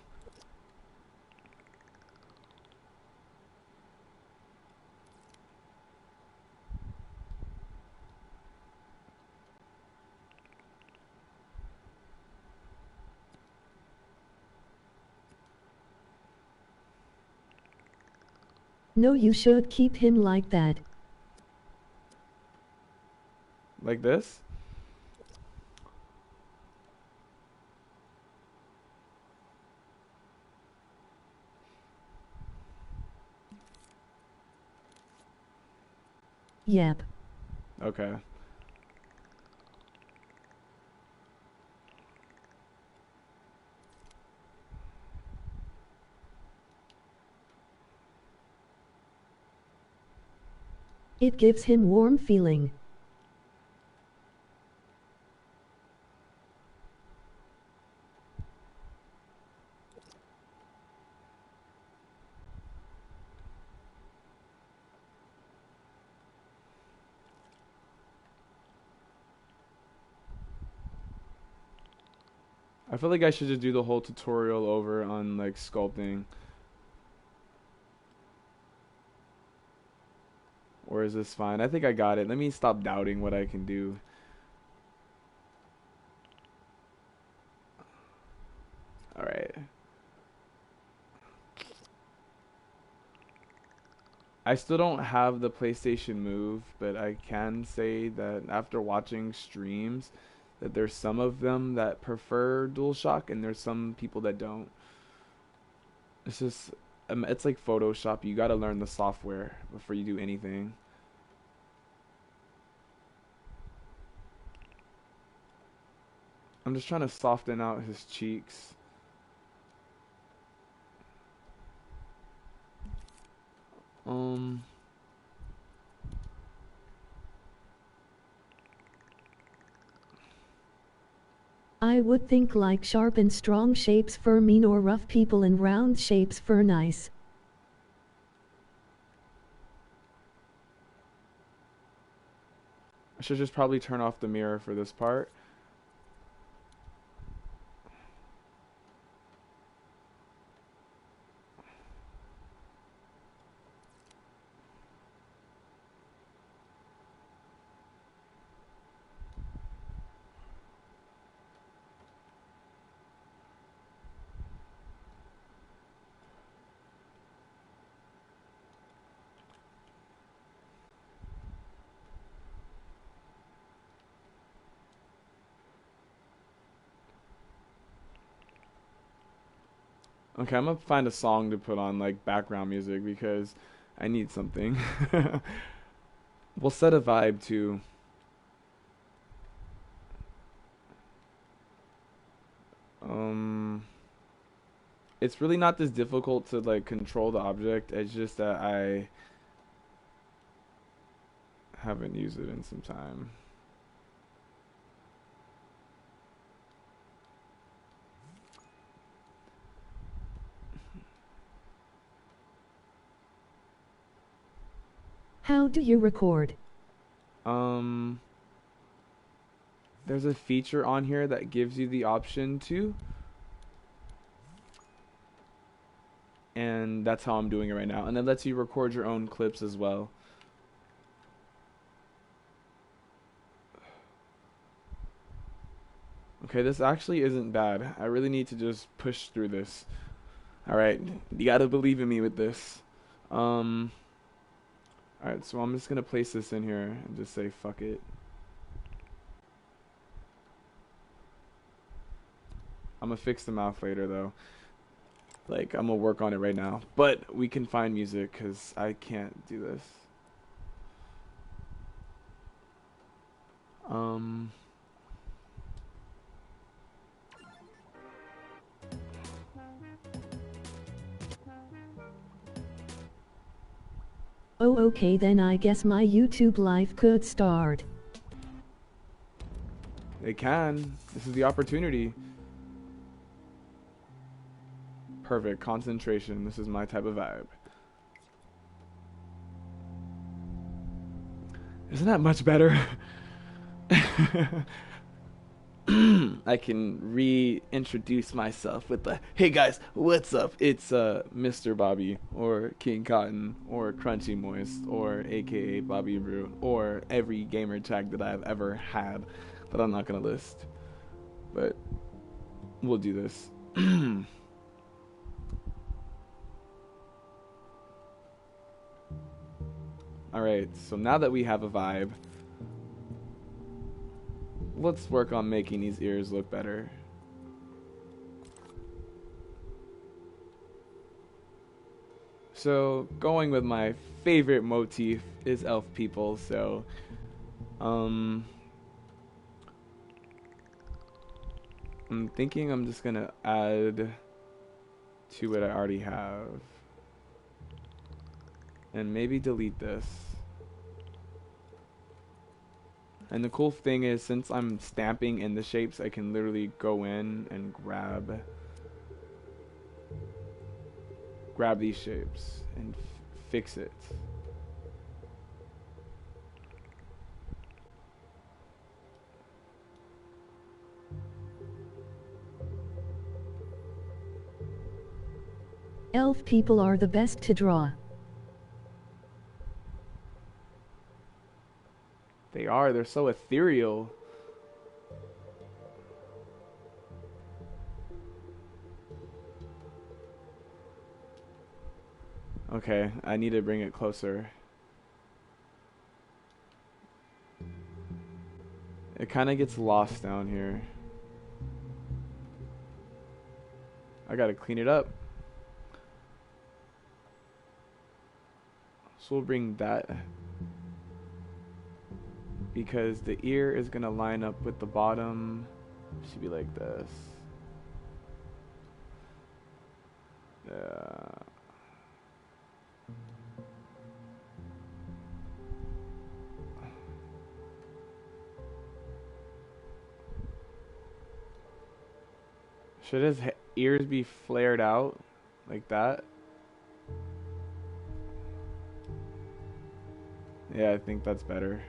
No, you should keep him like that. Like this? Yep. Okay. It gives him warm feeling. I feel like I should just do the whole tutorial over on like sculpting. Or is this fine? I think I got it. Let me stop doubting what I can do. Alright. I still don't have the PlayStation Move, but I can say that after watching streams, that there's some of them that prefer DualShock and there's some people that don't. It's just, it's like Photoshop. You gotta learn the software before you do anything. I'm just trying to soften out his cheeks. Um, I would think like sharp and strong shapes for mean or rough people and round shapes for nice. I should just probably turn off the mirror for this part. Okay, I'm gonna find a song to put on like background music because I need something. We'll set a vibe too. Um, it's really not this difficult to like control the object. It's just that I haven't used it in some time. How do you record? Um, there's a feature on here that gives you the option to, and that's how I'm doing it right now. And it lets you record your own clips as well. Okay, this actually isn't bad. I really need to just push through this. Alright, you gotta believe in me with this. Um, alright, so I'm just gonna place this in here and just say fuck it. I'm gonna fix the mouth later though. Like, I'm gonna work on it right now. But we can find music because I can't do this. Um, Oh okay, then I guess my YouTube life could start. they can. This is the opportunity. Perfect. Concentration. This is my type of vibe. Isn't that much better? I can reintroduce myself with the hey guys, what's up? It's Mr. Bobby or King Cotton or Crunchy Moist or aka Bobby Root or every gamer tag that I've ever had that I'm not gonna list. But we'll do this. Alright, so now that we have a vibe, let's work on making these ears look better. So, going with my favorite motif is elf people, so I'm thinking I'm just gonna add to what I already have. And maybe delete this. And the cool thing is, since I'm stamping in the shapes, I can literally go in and grab these shapes and fix it. Elf people are the best to draw. They are. They're so ethereal. Okay, I need to bring it closer. It kind of gets lost down here. I gotta clean it up. So we'll bring that, because the ear is gonna line up with the bottom. Should be like this. Should his ears be flared out like that? Yeah, I think that's better.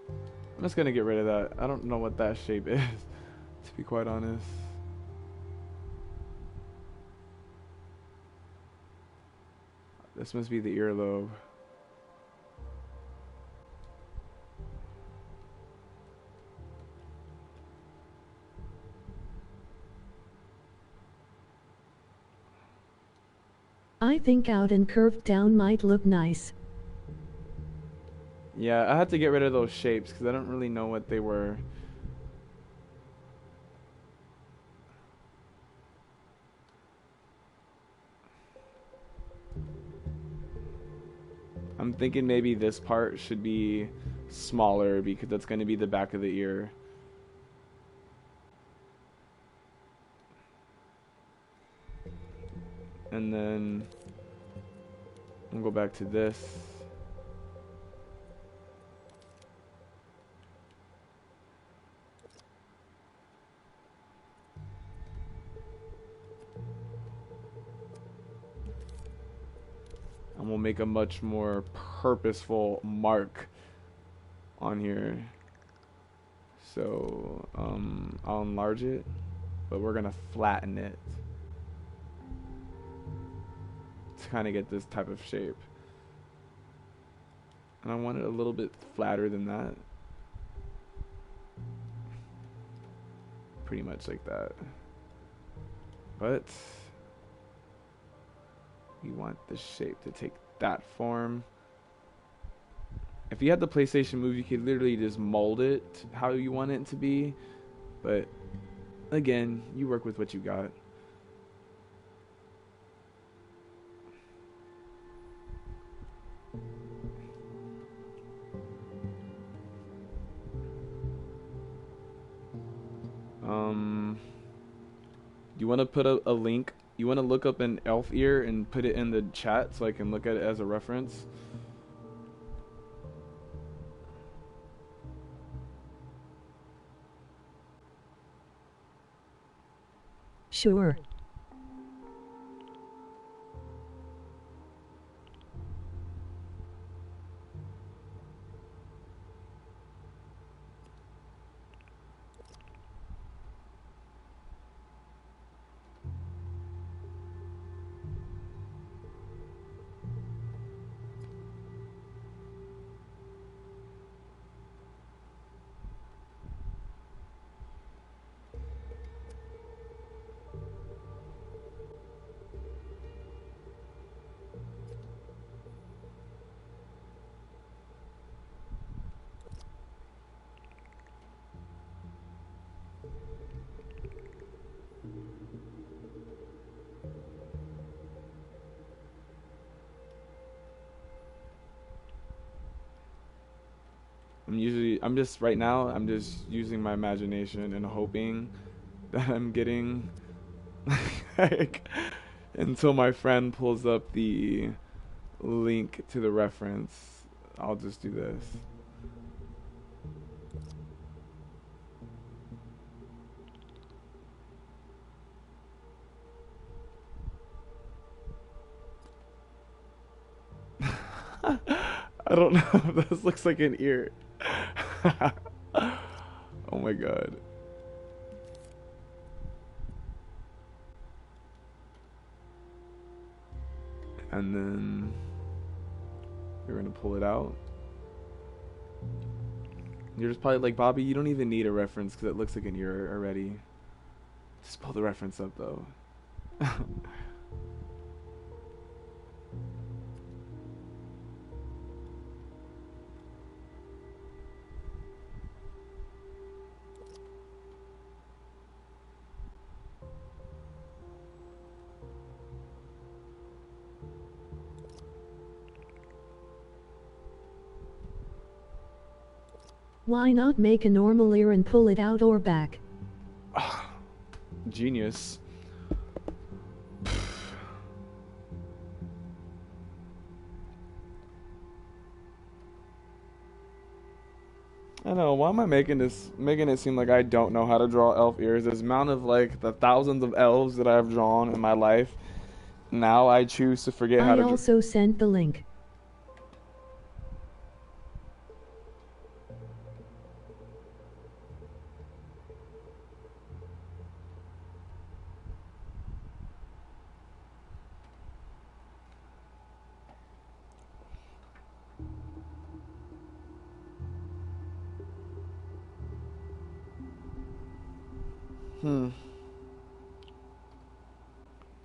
I'm just gonna get rid of that. I don't know what that shape is, to be quite honest. This must be the earlobe. I think out and curved down might look nice. Yeah, I had to get rid of those shapes because I don't really know what they were. I'm thinking maybe this part should be smaller because that's going to be the back of the ear. And then we'll go back to this. And we'll make a much more purposeful mark on here. So I'll enlarge it, but we're gonna flatten it to kind of get this type of shape. And I want it a little bit flatter than that. Pretty much like that. But we want the shape to take that form. If you had the PlayStation Move, you could literally just mold it how you want it to be. But again, you work with what you got. You want to put a link? You want to look up an elf ear and put it in the chat so I can look at it as a reference? Sure. I'm just right now, I'm just using my imagination and hoping that I'm getting like Until my friend pulls up the link to the reference, I'll just do this. I don't know if this looks like an ear. Oh my god. And then you're gonna pull it out. You're just probably like, Bobby, you don't even need a reference because it looks like an ear already. Just pull the reference up though. Why not make a normal ear and pull it out or back? Genius. I know, why am I making it seem like I don't know how to draw elf ears? This amount of like the thousands of elves that I've drawn in my life. Now I choose to forget how I to also sent the link.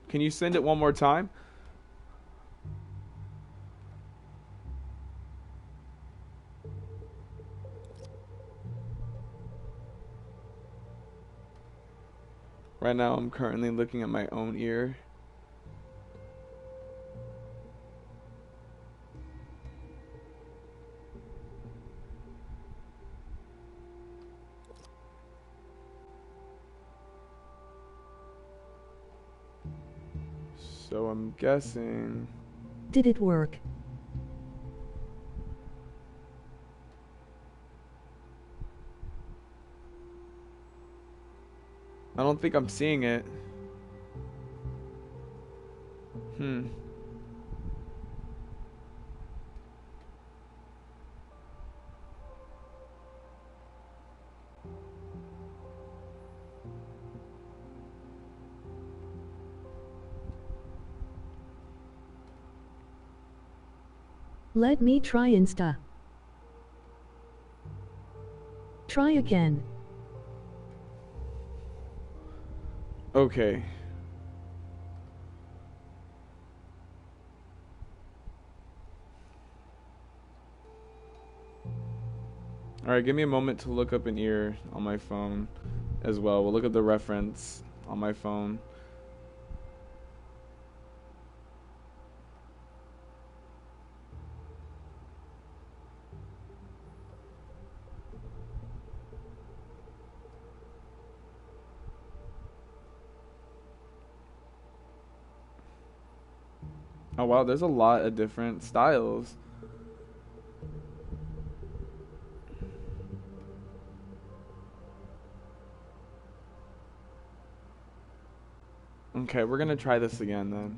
Can you send it one more time? Right now I'm currently looking at my own ear. So I'm guessing... Did it work? I don't think I'm seeing it. Let me try Insta. Try again. Okay. Alright, give me a moment to look up an ear on my phone as well. We'll look at the reference on my phone. Oh wow, there's a lot of different styles. Okay, we're gonna try this again then.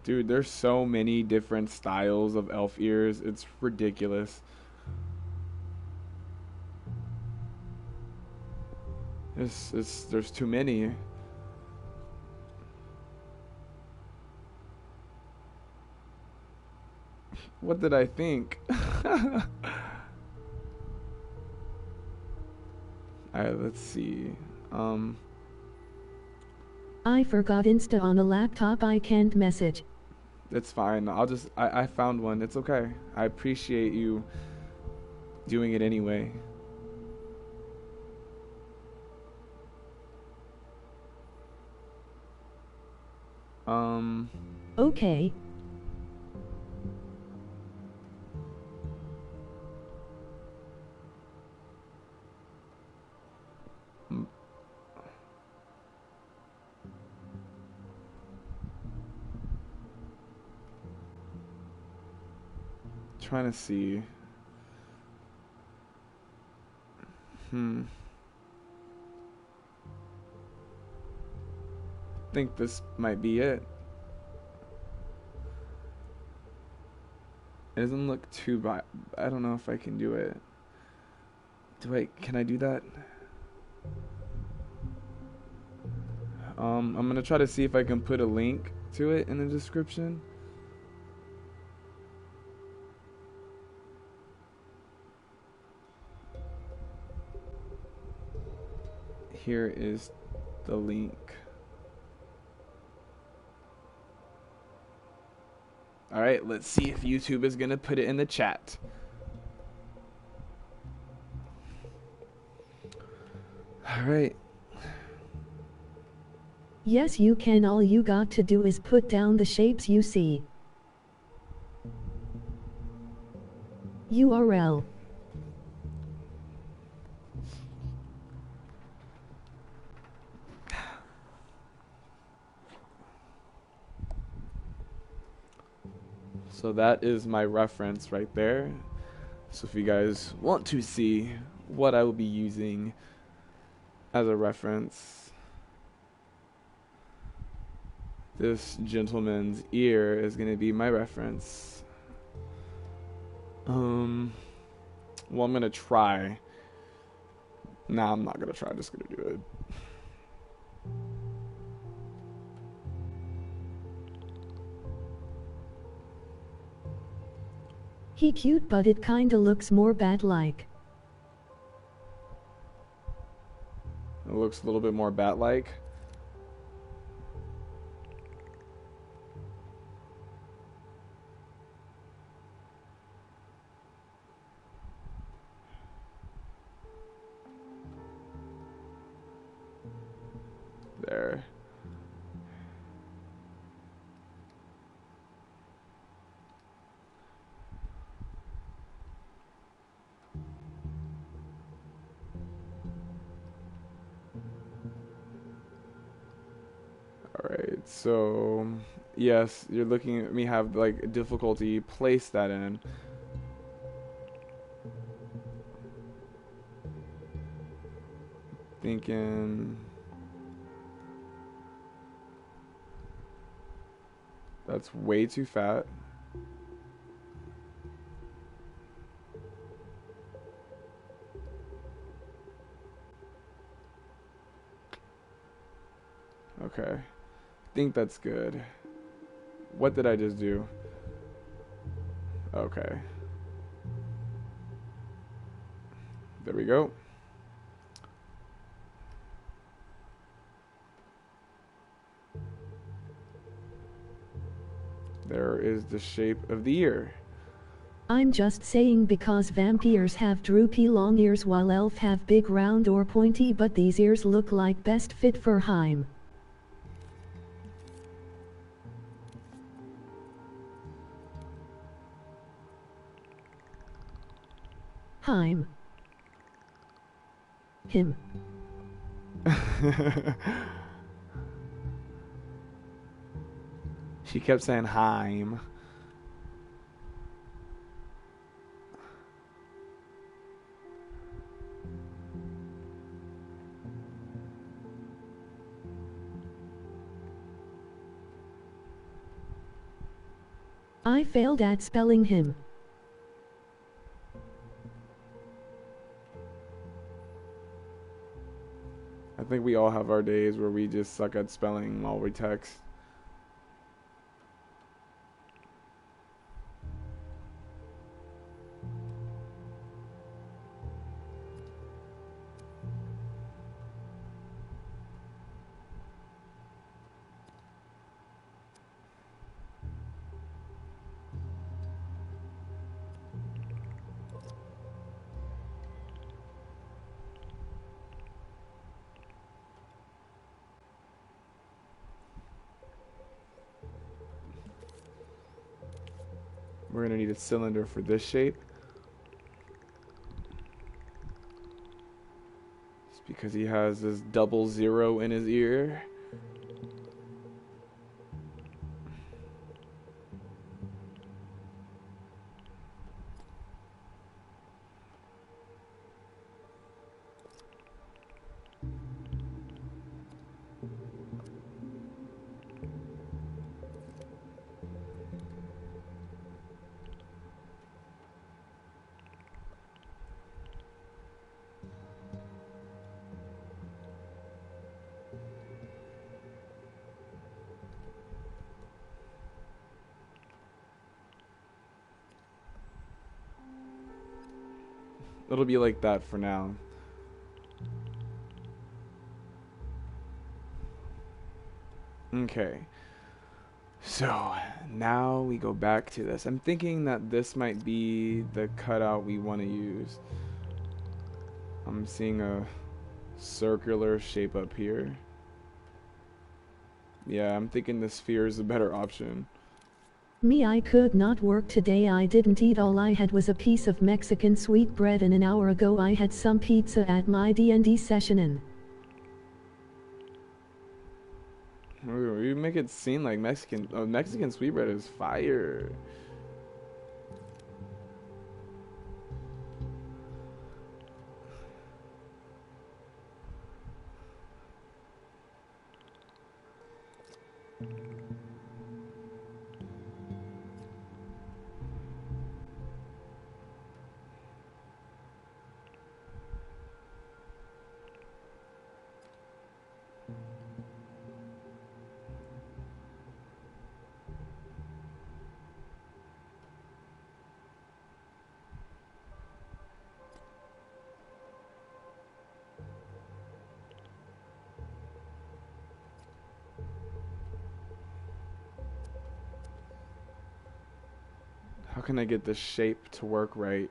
Dude, there's so many different styles of elf ears. It's ridiculous. There's too many. What did I think? Alright, let's see. I forgot Insta on a laptop. I can't message. It's fine. I found one. It's okay. I appreciate you doing it anyway. Okay. Trying to see. Think this might be it. It doesn't look too bad. I don't know if I can do it. Can I do that? I'm gonna try to see if I can put a link to it in the description. Here is the link. Alright, let's see if YouTube is gonna put it in the chat. Alright. Yes, you can. All you got to do is put down the shapes you see. URL. So that is my reference right there. So if you guys want to see what I will be using as a reference, this gentleman's ear is going to be my reference. Well, I'm going to try. Nah, I'm not going to try. I'm just going to do it. He cute, but it kinda looks more bat-like. It looks a little bit more bat-like. There. Alright, so yes, you're looking at me have like difficulty place that in. Thinking that's way too fat. Okay. I think that's good. What did I just do? Okay. There we go. There is the shape of the ear. I'm just saying because vampires have droopy long ears while elf have big round or pointy, but these ears look like best fit for Heim. Heim. Him. She kept saying Heim. I failed at spelling him. I think we all have our days where we just suck at spelling while we text. We're gonna need a cylinder for this shape. It's because he has this double zero in his ear. It'll be like that for now. Okay. So now we go back to this. I'm thinking that this might be the cutout we want to use. I'm seeing a circular shape up here. Yeah, I'm thinking the sphere is a better option. Me, I could not work today. I didn't eat. All I had was a piece of Mexican sweetbread, and an hour ago I had some pizza at my D&D session. And we make it seem like Mexican sweetbread is fire. How can I get this shape to work right?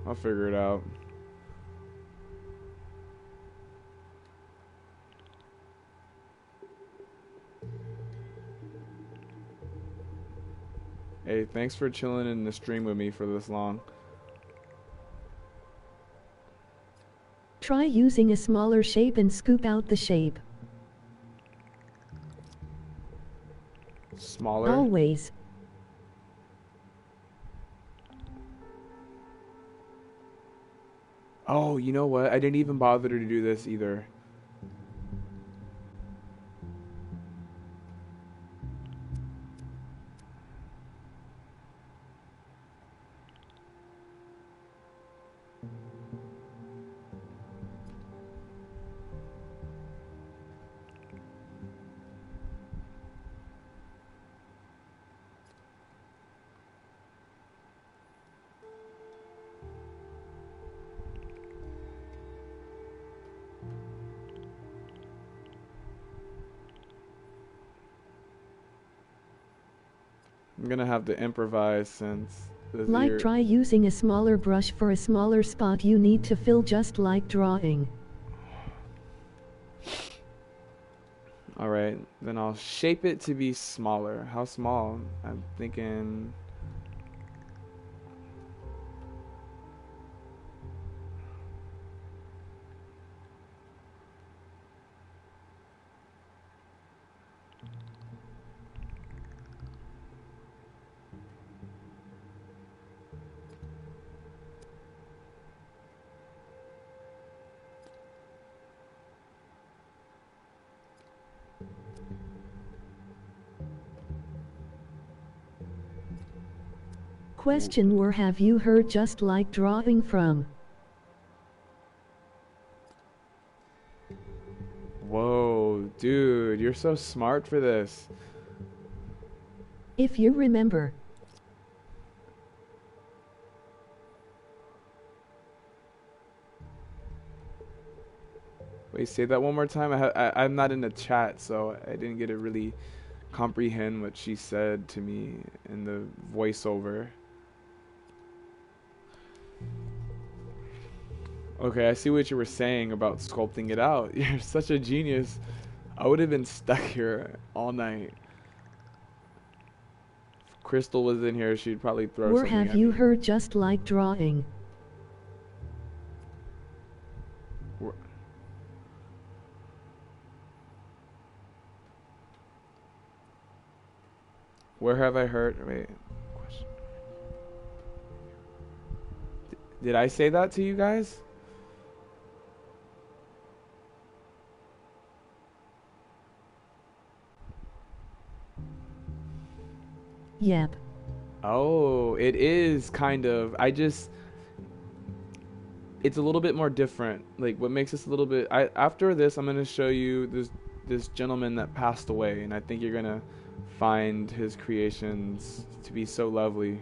I'll figure it out. Hey, thanks for chilling in the stream with me for this long. try using a smaller shape and scoop out the shape. Smaller? Always. Oh, you know what? I didn't even bother to do this either. I'm gonna have to improvise since this Like try using a smaller brush for a smaller spot you need to fill, just like drawing. Alright, then I'll shape it to be smaller. How small? I'm thinking... Question: where have you heard just like drawing from? Whoa, dude, you're so smart for this. If you remember. Wait, say that one more time. I'm not in the chat, so I didn't get to really comprehend what she said to me in the voiceover. Okay, I see what you were saying about sculpting it out. You're such a genius. I would have been stuck here all night. If Crystal was in here, she'd probably throw Where something have at you me. heard just like drawing? Wh- Where have I heard? Wait. Question. Did I say that to you guys? Yep. Oh, it is kind of. It's a little bit more different. Like what makes this a little bit. After this, I'm gonna show you this gentleman that passed away, and I think you're gonna find his creations to be so lovely.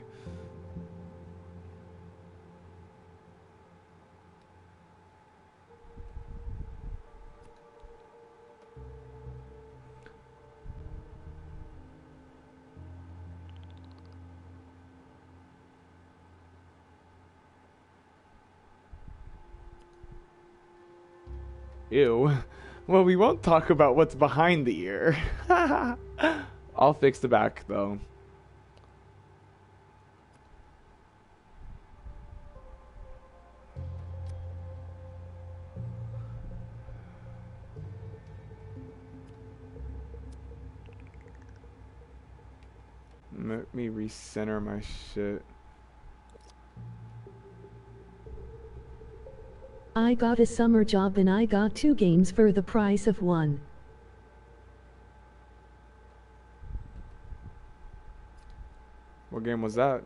Ew. Well, we won't talk about what's behind the ear. I'll fix the back though. Let me recenter my shit. I got a summer job and I got 2 games for the price of 1. What game was that?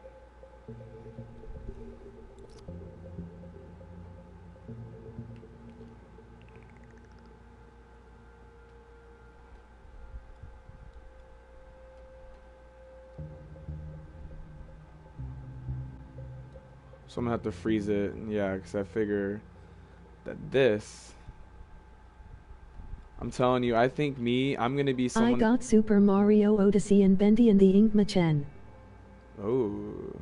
So I'm gonna have to freeze it. Yeah, because I figure that this. I'm telling you, I think I'm gonna be I someone. got Super Mario Odyssey and Bendy and the Ink Machen. Oh.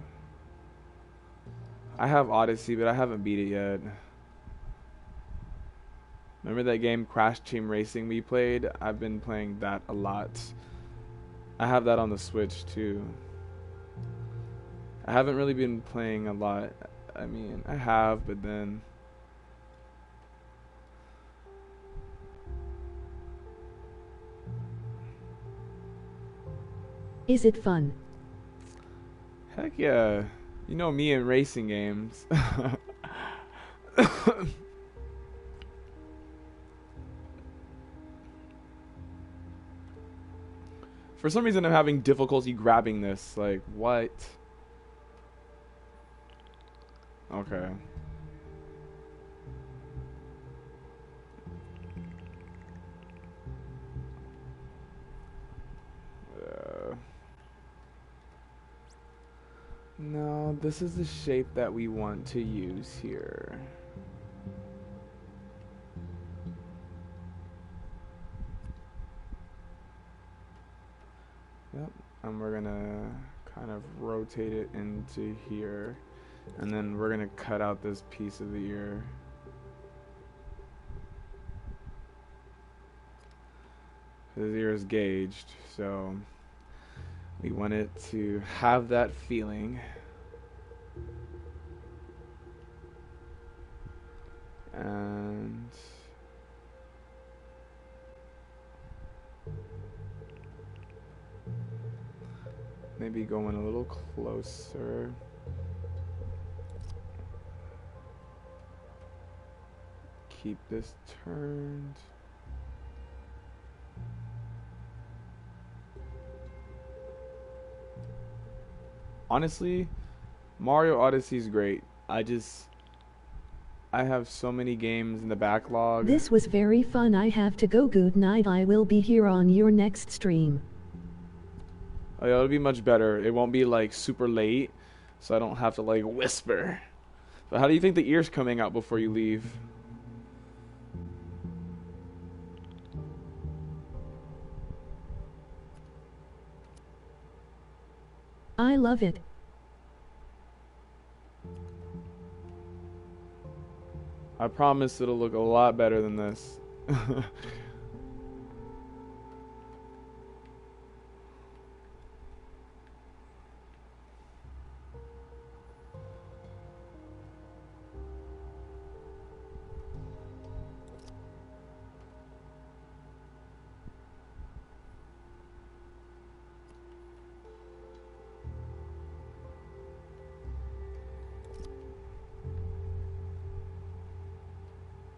I have Odyssey, but I haven't beat it yet. Remember that game Crash Team Racing we played? I've been playing that a lot. I have that on the Switch too. I haven't really been playing a lot. I mean, I have, but then Is it fun? heck yeah. You know me in racing games. For some reason I'm having difficulty grabbing this. Like, what? Okay. No, this is the shape that we want to use here. Yep, and we're gonna kind of rotate it into here, and then we're gonna cut out this piece of the ear. His ear is gauged, so we want it to have that feeling. And maybe going a little closer. Keep this turned. Honestly, Mario Odyssey is great. I have so many games in the backlog. This was very fun. I have to go. Good night. I will be here on your next stream. Oh, yeah, it'll be much better. It won't be like super late, so I don't have to like whisper. But how do you think the ear's coming out before you leave? I love it. I promise it'll look a lot better than this.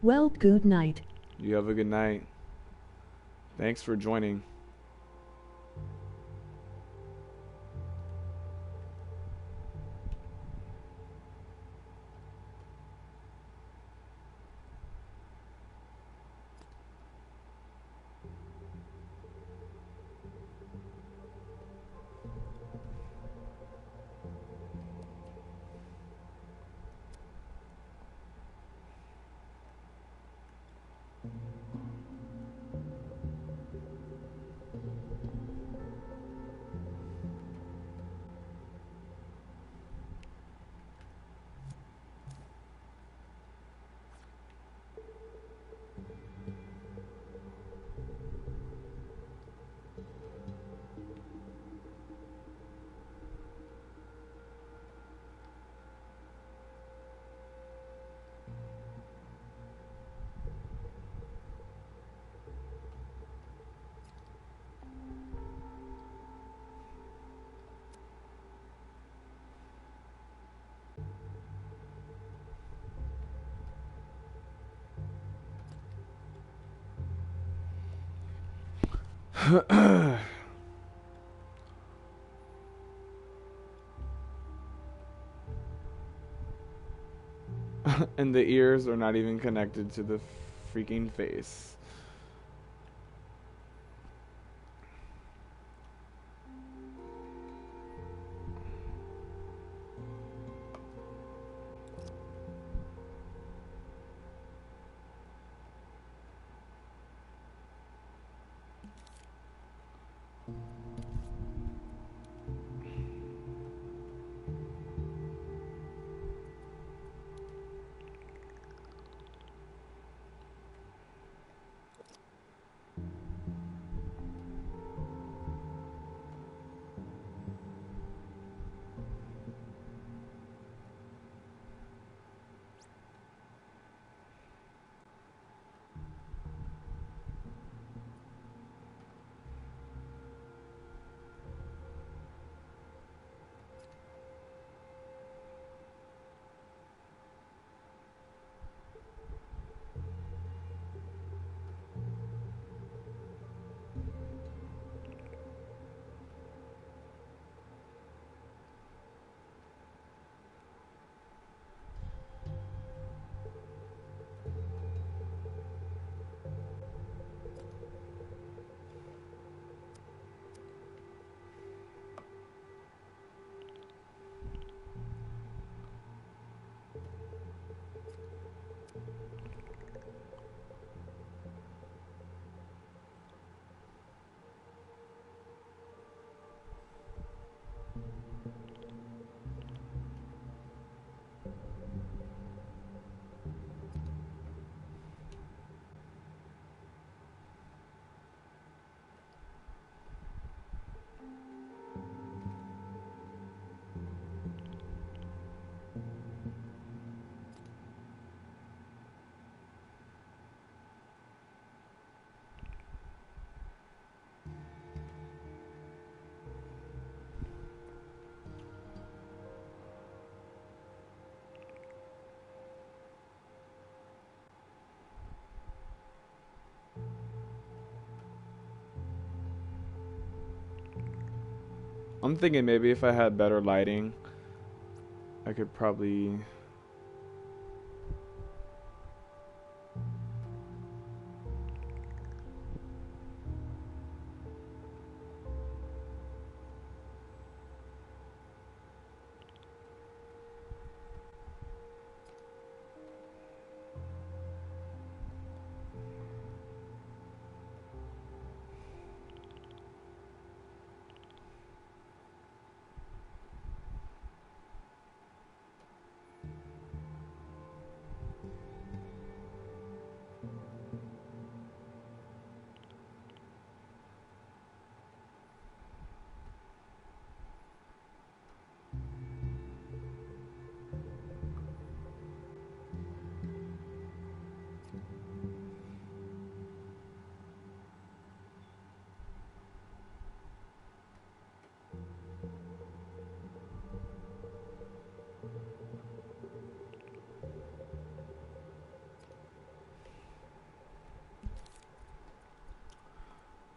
Well, good night. You have a good night. Thanks for joining. And the ears are not even connected to the freaking face. I'm thinking maybe if I had better lighting, I could probably...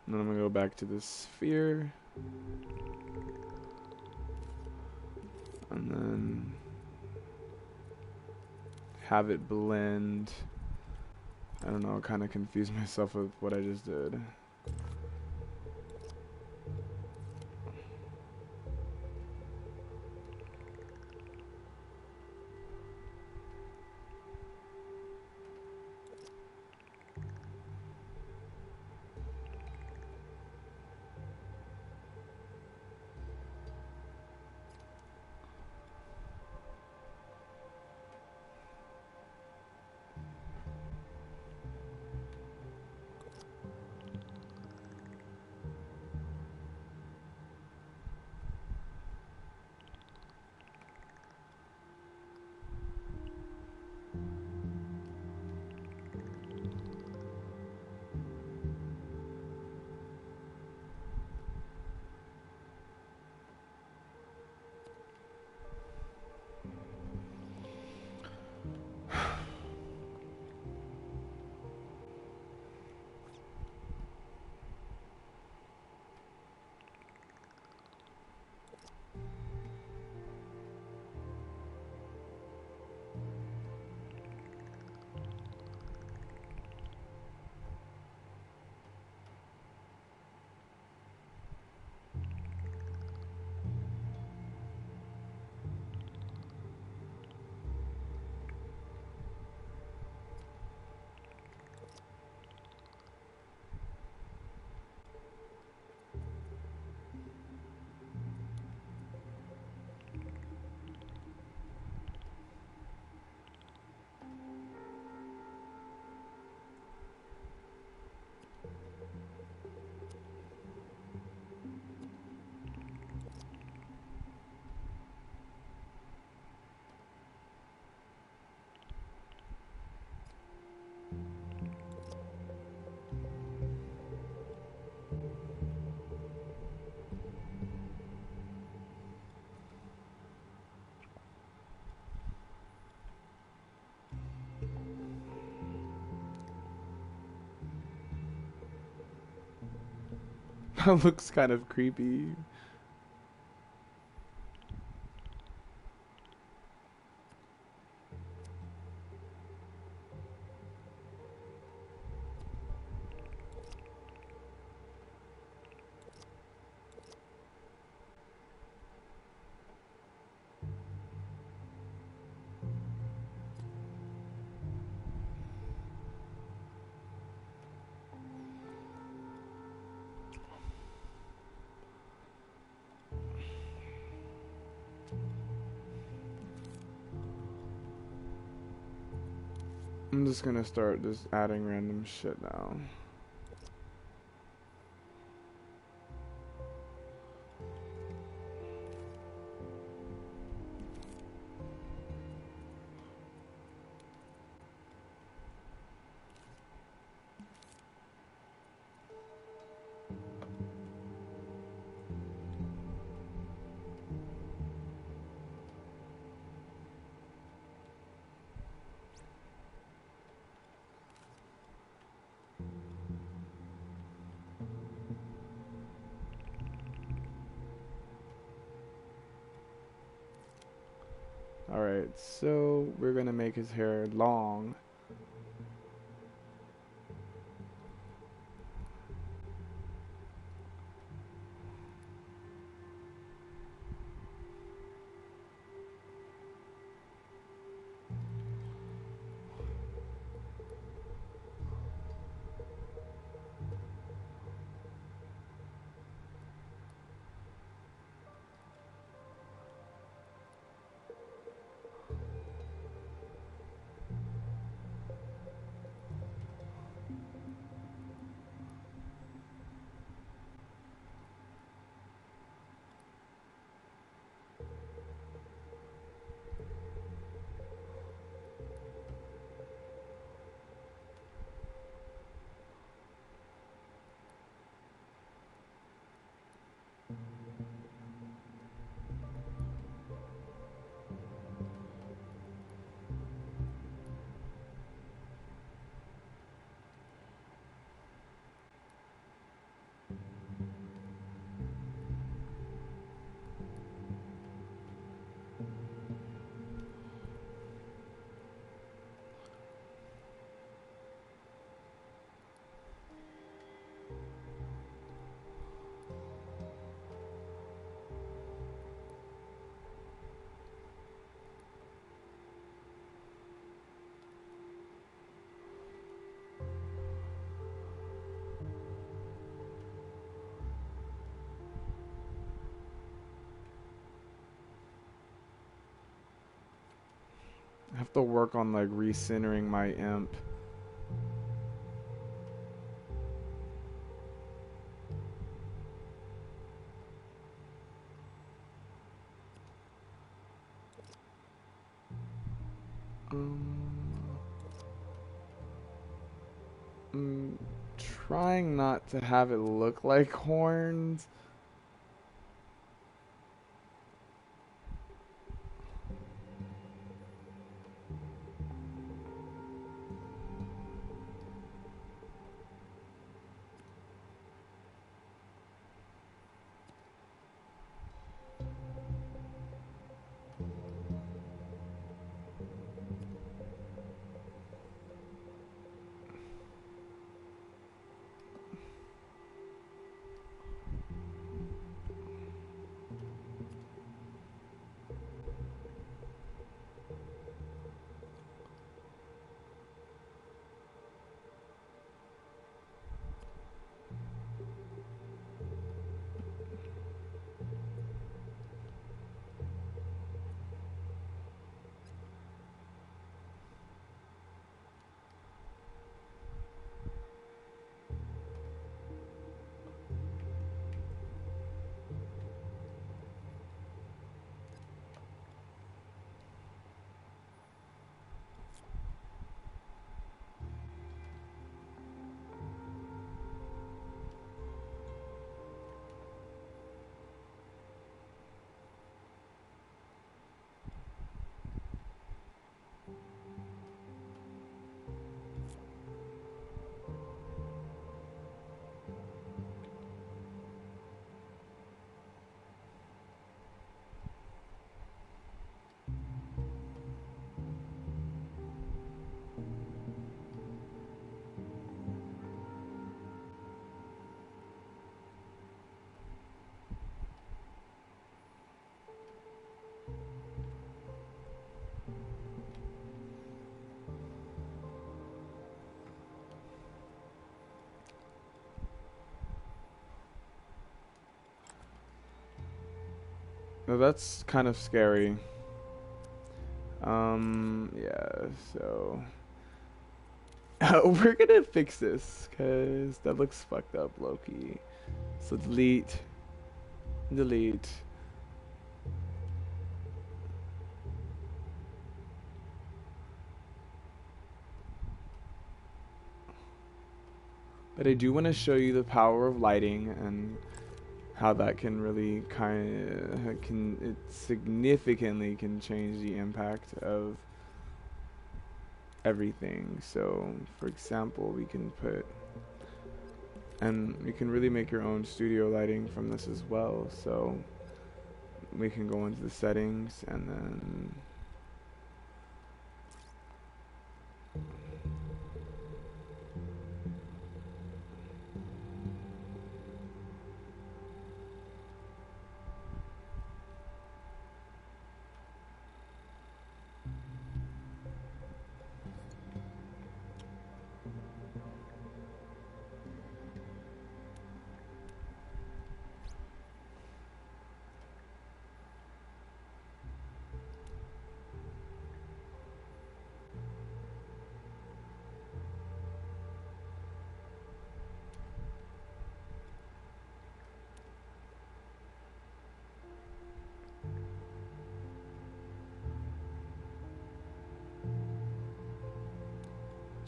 And then I'm gonna go back to the sphere. And then have it blend. I don't know, kind of confused myself with what I just did. That looks kind of creepy. I'm just gonna start just adding random shit now. Alright, so we're gonna make his hair long. I have to work on like recentering my imp. I'm trying not to have it look like horns. No, that's kind of scary. Yeah, so we're gonna fix this because that looks fucked up, Loki. So delete, delete. But I do want to show you the power of lighting and how that can really it significantly can change the impact of everything. So, for example, we can put, and you can really make your own studio lighting from this as well. So we can go into the settings and then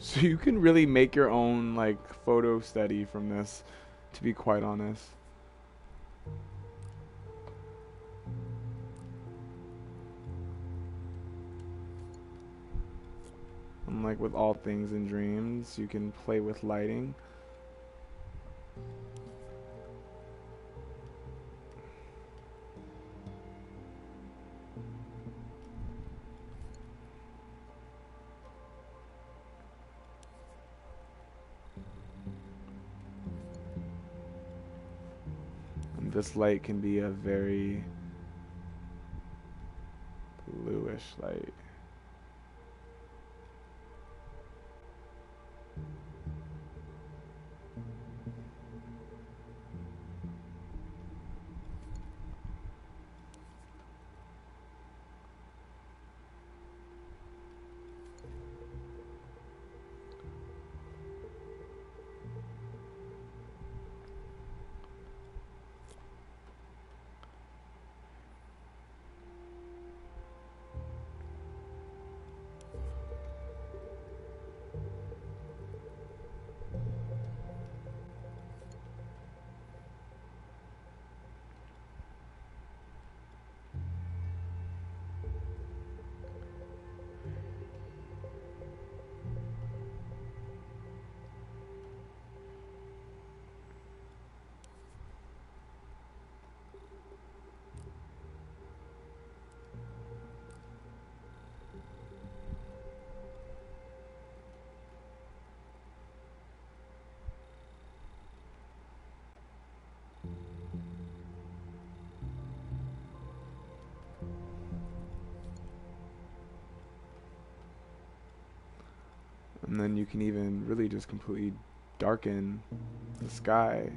so you can really make your own like photo study from this, to be quite honest. And like with all things in dreams, you can play with lighting. And this light can be a very bluish light. And then you can even really just completely darken the sky.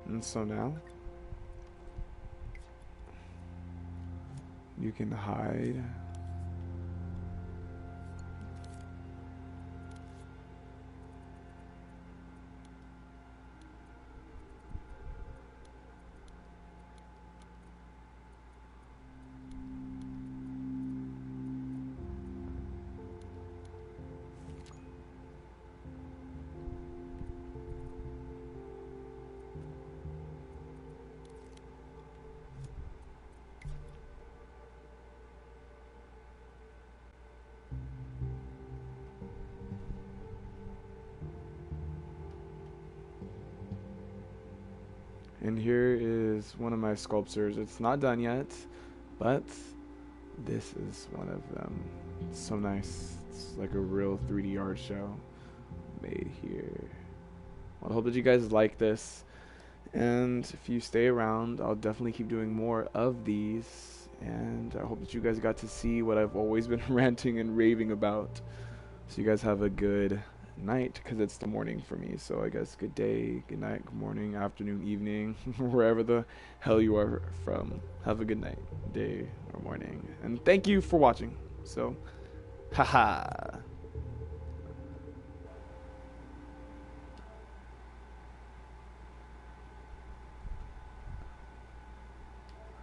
And so now you can hide. And here is one of my sculptures. It's not done yet, but this is one of them. It's so nice. It's like a real 3D art show made here. Well, I hope that you guys like this. And if you stay around, I'll definitely keep doing more of these. And I hope that you guys got to see what I've always been ranting and raving about. So you guys have a good night, because it's the morning for me. So I guess good day, good night, good morning, afternoon, evening, wherever the hell you are from. Have a good night, day, or morning. And thank you for watching. So, haha.